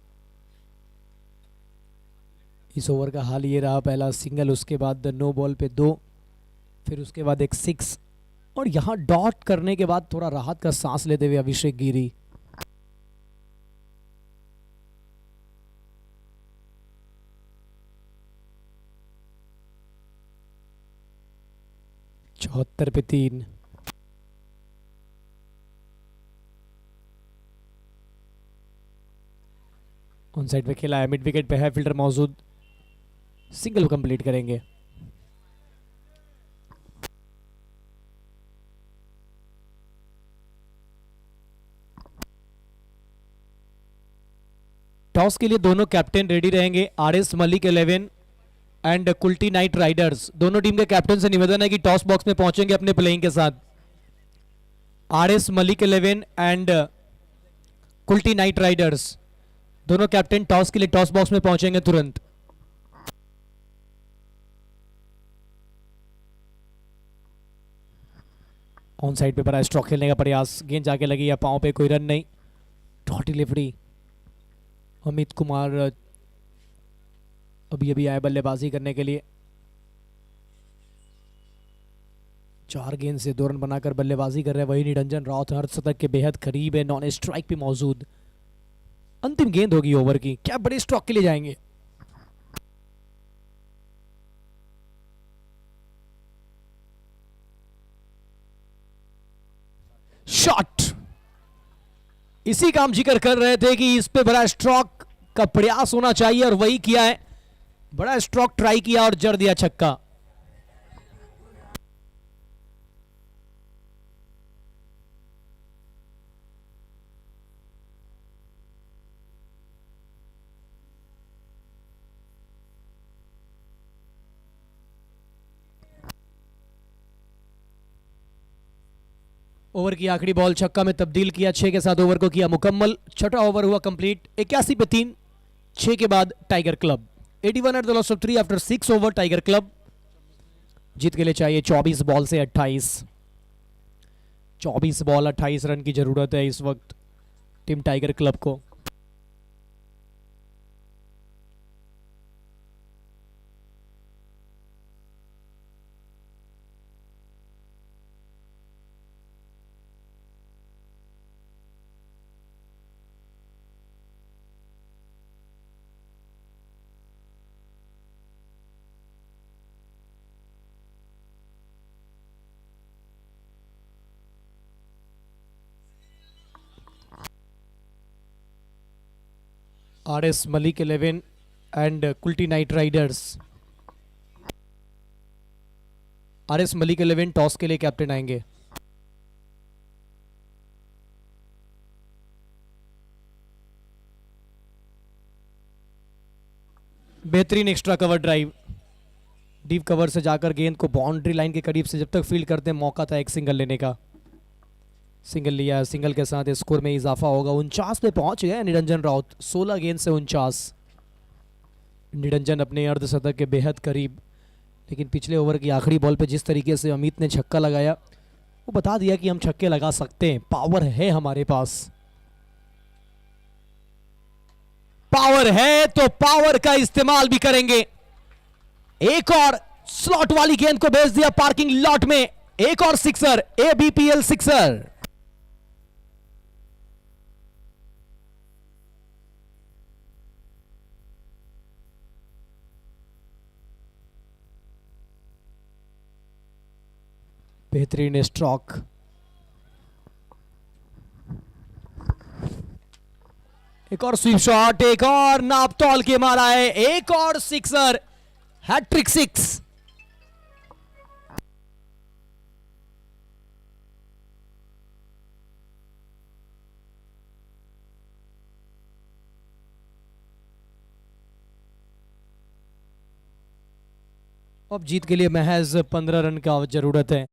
इस ओवर का हाल ये रहा, पहला सिंगल, उसके बाद नो बॉल पे 2, फिर उसके बाद एक 6, और यहाँ डॉट करने के बाद थोड़ा राहत का सांस लेते हुए अभिषेक गिरी। चौहत्तर पे 3। ऑन साइड पे खेला है, मिड विकेट पे है, फील्डर मौजूद, सिंगल कंप्लीट करेंगे। टॉस के लिए दोनों कैप्टन रेडी रहेंगे। RS Malik 11 and Kulti night Riders, दोनों टीम के कैप्टन से निवेदन है कि टॉस बॉक्स में पहुंचेंगे अपने प्लेइंग के साथ। RS Malik 11 and Kulti night Riders, दोनों कैप्टन टॉस के लिए टॉस बॉक्स में पहुंचेंगे तुरंत। ऑन साइड पे बड़ा स्ट्रोक खेलने का प्रयास, गेंद जाके लगी या पांव पे, कोई रन नहीं, डॉट डिलीवरी। अमित कुमार अभी अभी आए बल्लेबाजी करने के लिए, 4 गेंद से 2 रन बनाकर बल्लेबाजी कर रहे हैं। वही निरंजन राउत अर्धशतक के बेहद करीब है, नॉन स्ट्राइक पे मौजूद। अंतिम गेंद होगी ओवर की, क्या बड़े स्ट्रोक के लिए जाएंगे। शॉट, इसी का हम जिक्र कर रहे थे कि इस पे बड़ा स्ट्रोक का प्रयास होना चाहिए और वही किया है। बड़ा स्ट्रोक ट्राई किया और जड़ दिया छक्का। ओवर की आखिरी बॉल छक्का में तब्दील किया, 6 के साथ ओवर को किया मुकम्मल। छठा ओवर हुआ कंप्लीट, 81 पे 3, 6 के बाद tiger club 81 at the loss of 3 after 6 over. Tiger club जीत के लिए चाहिए 24 बॉल से 28। 24 बॉल 28 रन की जरूरत है इस वक्त टीम टाइगर क्लब को। RS Malik 11 and Kulti night Riders. RS Malik 11 toss के लिए कैप्टन आएंगे। बेहतरीन extra cover drive, deep cover से जाकर गेंद को बाउंड्री लाइन के करीब से जब तक फील्ड करते हैं, मौका था एक सिंगल लेने का। सिंगल लिया, सिंगल के साथ स्कोर में इजाफा होगा। 49 पे पहुंच गए निरंजन राउत, 16 गेंद से 49। निरंजन अपने अर्धशतक के बेहद करीब, लेकिन पिछले ओवर की आखिरी बॉल पे जिस तरीके से अमित ने छक्का लगाया वो बता दिया कि हम छक्के लगा सकते हैं, पावर है हमारे पास। पावर है तो पावर का इस्तेमाल भी करेंगे। एक और स्लॉट वाली गेंद को भेज दिया पार्किंग लॉट में, एक और सिक्सर, ABPL सिक्सर। बेहतरीन स्ट्रोक। एक और स्वीप शॉट, एक और नाप तौल के मारा है, एक और सिक्सर, हैट्रिक 6। अब जीत के लिए महज 15 रन का जरूरत है।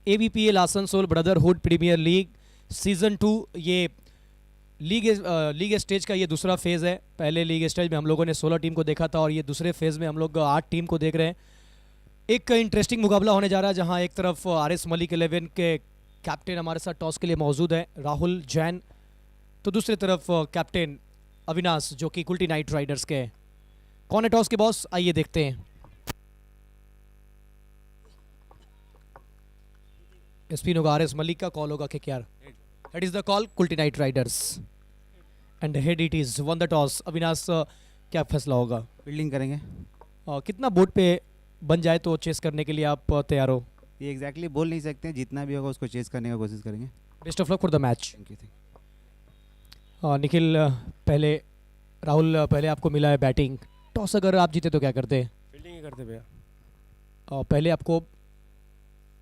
ABPL Asansol brotherhood premier league season 2, ये लीग स्टेज का ये दूसरा फेज है। पहले लीग स्टेज में हम लोगों ने 16 टीम को देखा था और ये दूसरे फेज में हम लोग 8 टीम को देख रहे हैं। एक इंटरेस्टिंग मुकाबला होने जा रहा है जहां एक तरफ RS मलिक 11 के कैप्टन हमारे साथ टॉस के लिए मौजूद है राहुल जैन, तो दूसरी तरफ कैप्टन अविनाश जो कि कुल्टी नाइट राइडर्स के हैं। कौन है टॉस के बॉस, आइए देखते हैं। स्पिन होगा RS मलिक का, कॉल होगा KKR। Head is the call, Kulti night Riders and head it is one the toss. Avinash क्या फैसला होगा? फील्डिंग करेंगे। कितना बोर्ड पे बन जाए तो चेस करने के लिए आप तैयार हो? ये एग्जैक्टली बोल नहीं सकते हैं, जितना भी होगा उसको चेस करने का कोशिश करेंगे। Best of luck for the match. Thank you. Nikhil, पहले राहुल पहले आपको मिला है बैटिंग, टॉस अगर आप जीते तो क्या करते? फील्डिंग ही करते भैया। पहले आपको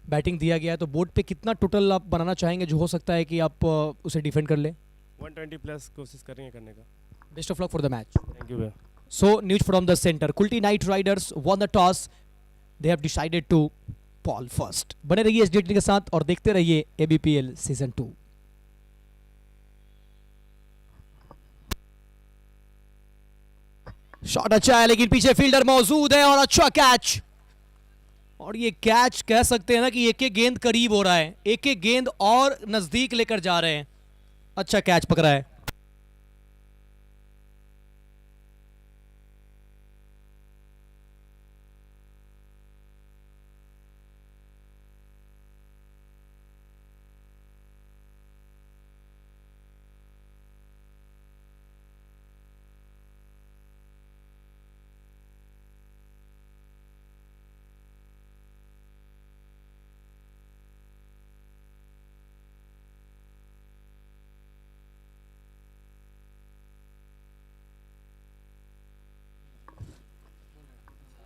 बैटिंग दिया गया है तो बोर्ड पे कितना टोटल आप बनाना चाहेंगे जो हो सकता है कि आप उसे डिफेंड कर ले? 120 प्लस कोशिश करेंगे करने का। Best of luck for the match. Thank you भैया। So news from the center, Kulti Knight Riders won the toss. They have decided to ball first. बने रहिए इस डेट के साथ और देखते रहिए ABPL सीजन 2। शॉट अच्छा है लेकिन पीछे फील्डर मौजूद है और अच्छा कैच। और ये कैच कह सकते हैं ना कि एक एक गेंद करीब हो रहा है, एक एक गेंद और नजदीक लेकर जा रहे हैं। अच्छा कैच पकड़ा है।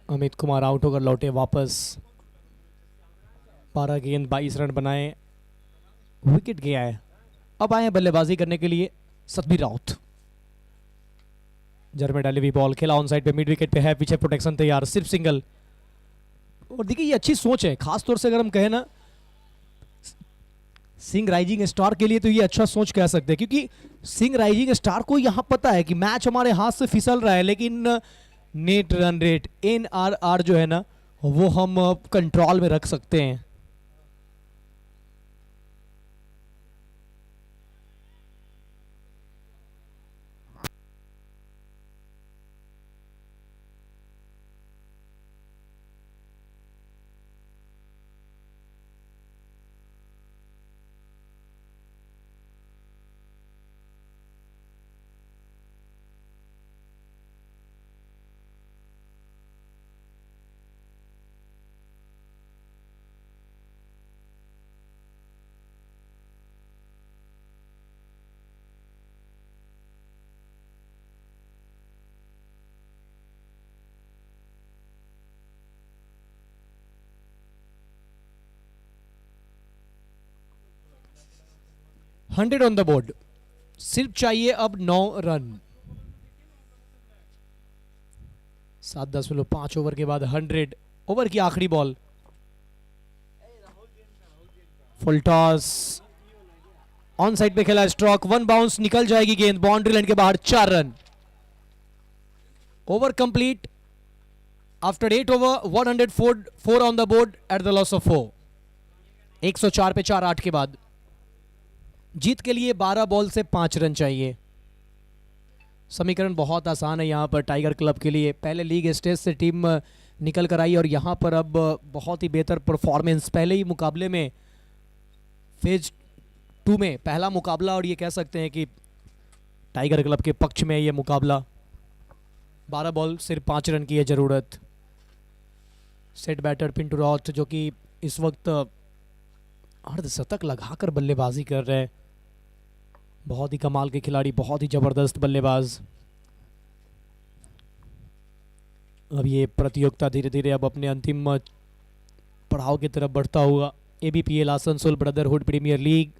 अमित कुमार आउट होकर लौटे वापस। 12 गेंद 22 रन बनाए, विकेट गया है। अब आए हैं बल्लेबाजी करने के लिए सतबीर राउत। जर में डाली हुई बॉल, खेला ऑन साइड पे, मिड विकेट पे है, पीछे प्रोटेक्शन तैयार, सिर्फ सिंगल। और देखिए ये अच्छी सोच है, खास तौर से अगर हम कहें ना सिंह राइजिंग स्टार के लिए तो ये अच्छा सोच कह सकते हैं, क्योंकि सिंह राइजिंग स्टार को यहाँ पता है कि मैच हमारे हाथ से फिसल रहा है, लेकिन नेट रन रेट NRR जो है ना वो हम कंट्रोल में रख सकते हैं। हंड्रेड ऑन द बोर्ड, सिर्फ चाहिए अब 9 रन। 7.5 ओवर के बाद 100, ओवर की आखिरी ball. Full toss, on side पे खेला स्ट्रोक, 1 बाउंस, निकल जाएगी गेंद बाउंड्री लाइन के बाहर। 4 run, over complete after 8 over, 104 on the board eight the loss of 4। 104 पे 4 8 के बाद जीत के लिए 12 बॉल से 5 रन चाहिए। समीकरण बहुत आसान है यहाँ पर टाइगर क्लब के लिए। पहले लीग स्टेज से टीम निकल कर आई और यहाँ पर अब बहुत ही बेहतर परफॉर्मेंस। पहले ही मुकाबले में फेज 2 में पहला मुकाबला, और ये कह सकते हैं कि टाइगर क्लब के पक्ष में ये मुकाबला। 12 बॉल सिर्फ 5 रन की है ज़रूरत। सेट बैटर पिंटू रॉथ जो कि इस वक्त अर्धशतक लगाकर बल्लेबाजी कर रहे हैं। बहुत ही कमाल के खिलाड़ी, बहुत ही ज़बरदस्त बल्लेबाज। अब ये प्रतियोगिता धीरे धीरे अब अपने अंतिम पड़ाव की तरफ बढ़ता हुआ। ABPL Asansol brotherhood premier league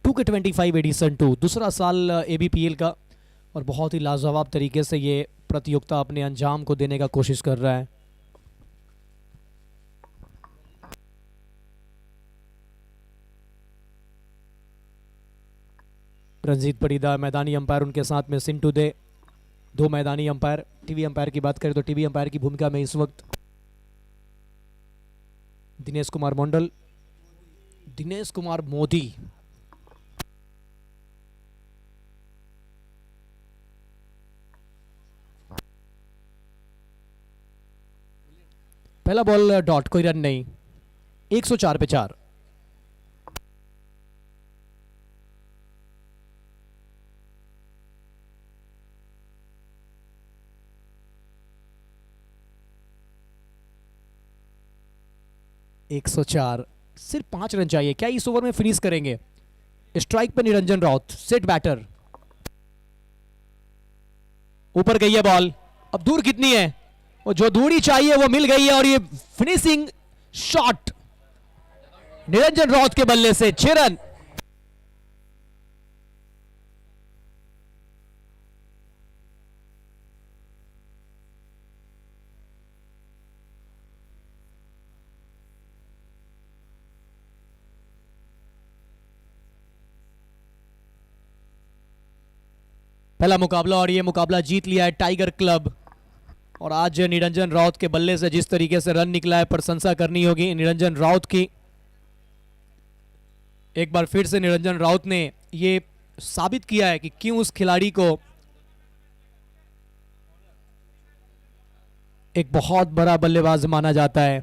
2K25 edition 2, दूसरा साल ABPL का, और बहुत ही लाजवाब तरीके से ये प्रतियोगिता अपने अंजाम को देने का कोशिश कर रहा है। रंजीत परिदा मैदानी अंपायर, उनके साथ में सिंटू दे, 2 मैदानी अंपायर। टीवी अंपायर की बात करें तो टीवी अंपायर की भूमिका में इस वक्त दिनेश कुमार मंडल, दिनेश कुमार मोदी। पहला बॉल डॉट, कोई रन नहीं। 104 पे 4। एक 104, सिर्फ 5 रन चाहिए। क्या इस ओवर में फिनिश करेंगे? स्ट्राइक पे निरंजन राउत, सेट बैटर। ऊपर गई है बॉल, अब दूर कितनी है? और जो दूरी चाहिए वो मिल गई है, और ये फिनिशिंग शॉट निरंजन राउत के बल्ले से 6 रन। पहला मुकाबला, और ये मुकाबला जीत लिया है टाइगर क्लब। और आज निरंजन राउत के बल्ले से जिस तरीके से रन निकला है, प्रशंसा करनी होगी निरंजन राउत की। एक बार फिर से निरंजन राउत ने ये साबित किया है कि क्यों उस खिलाड़ी को एक बहुत बड़ा बल्लेबाज माना जाता है।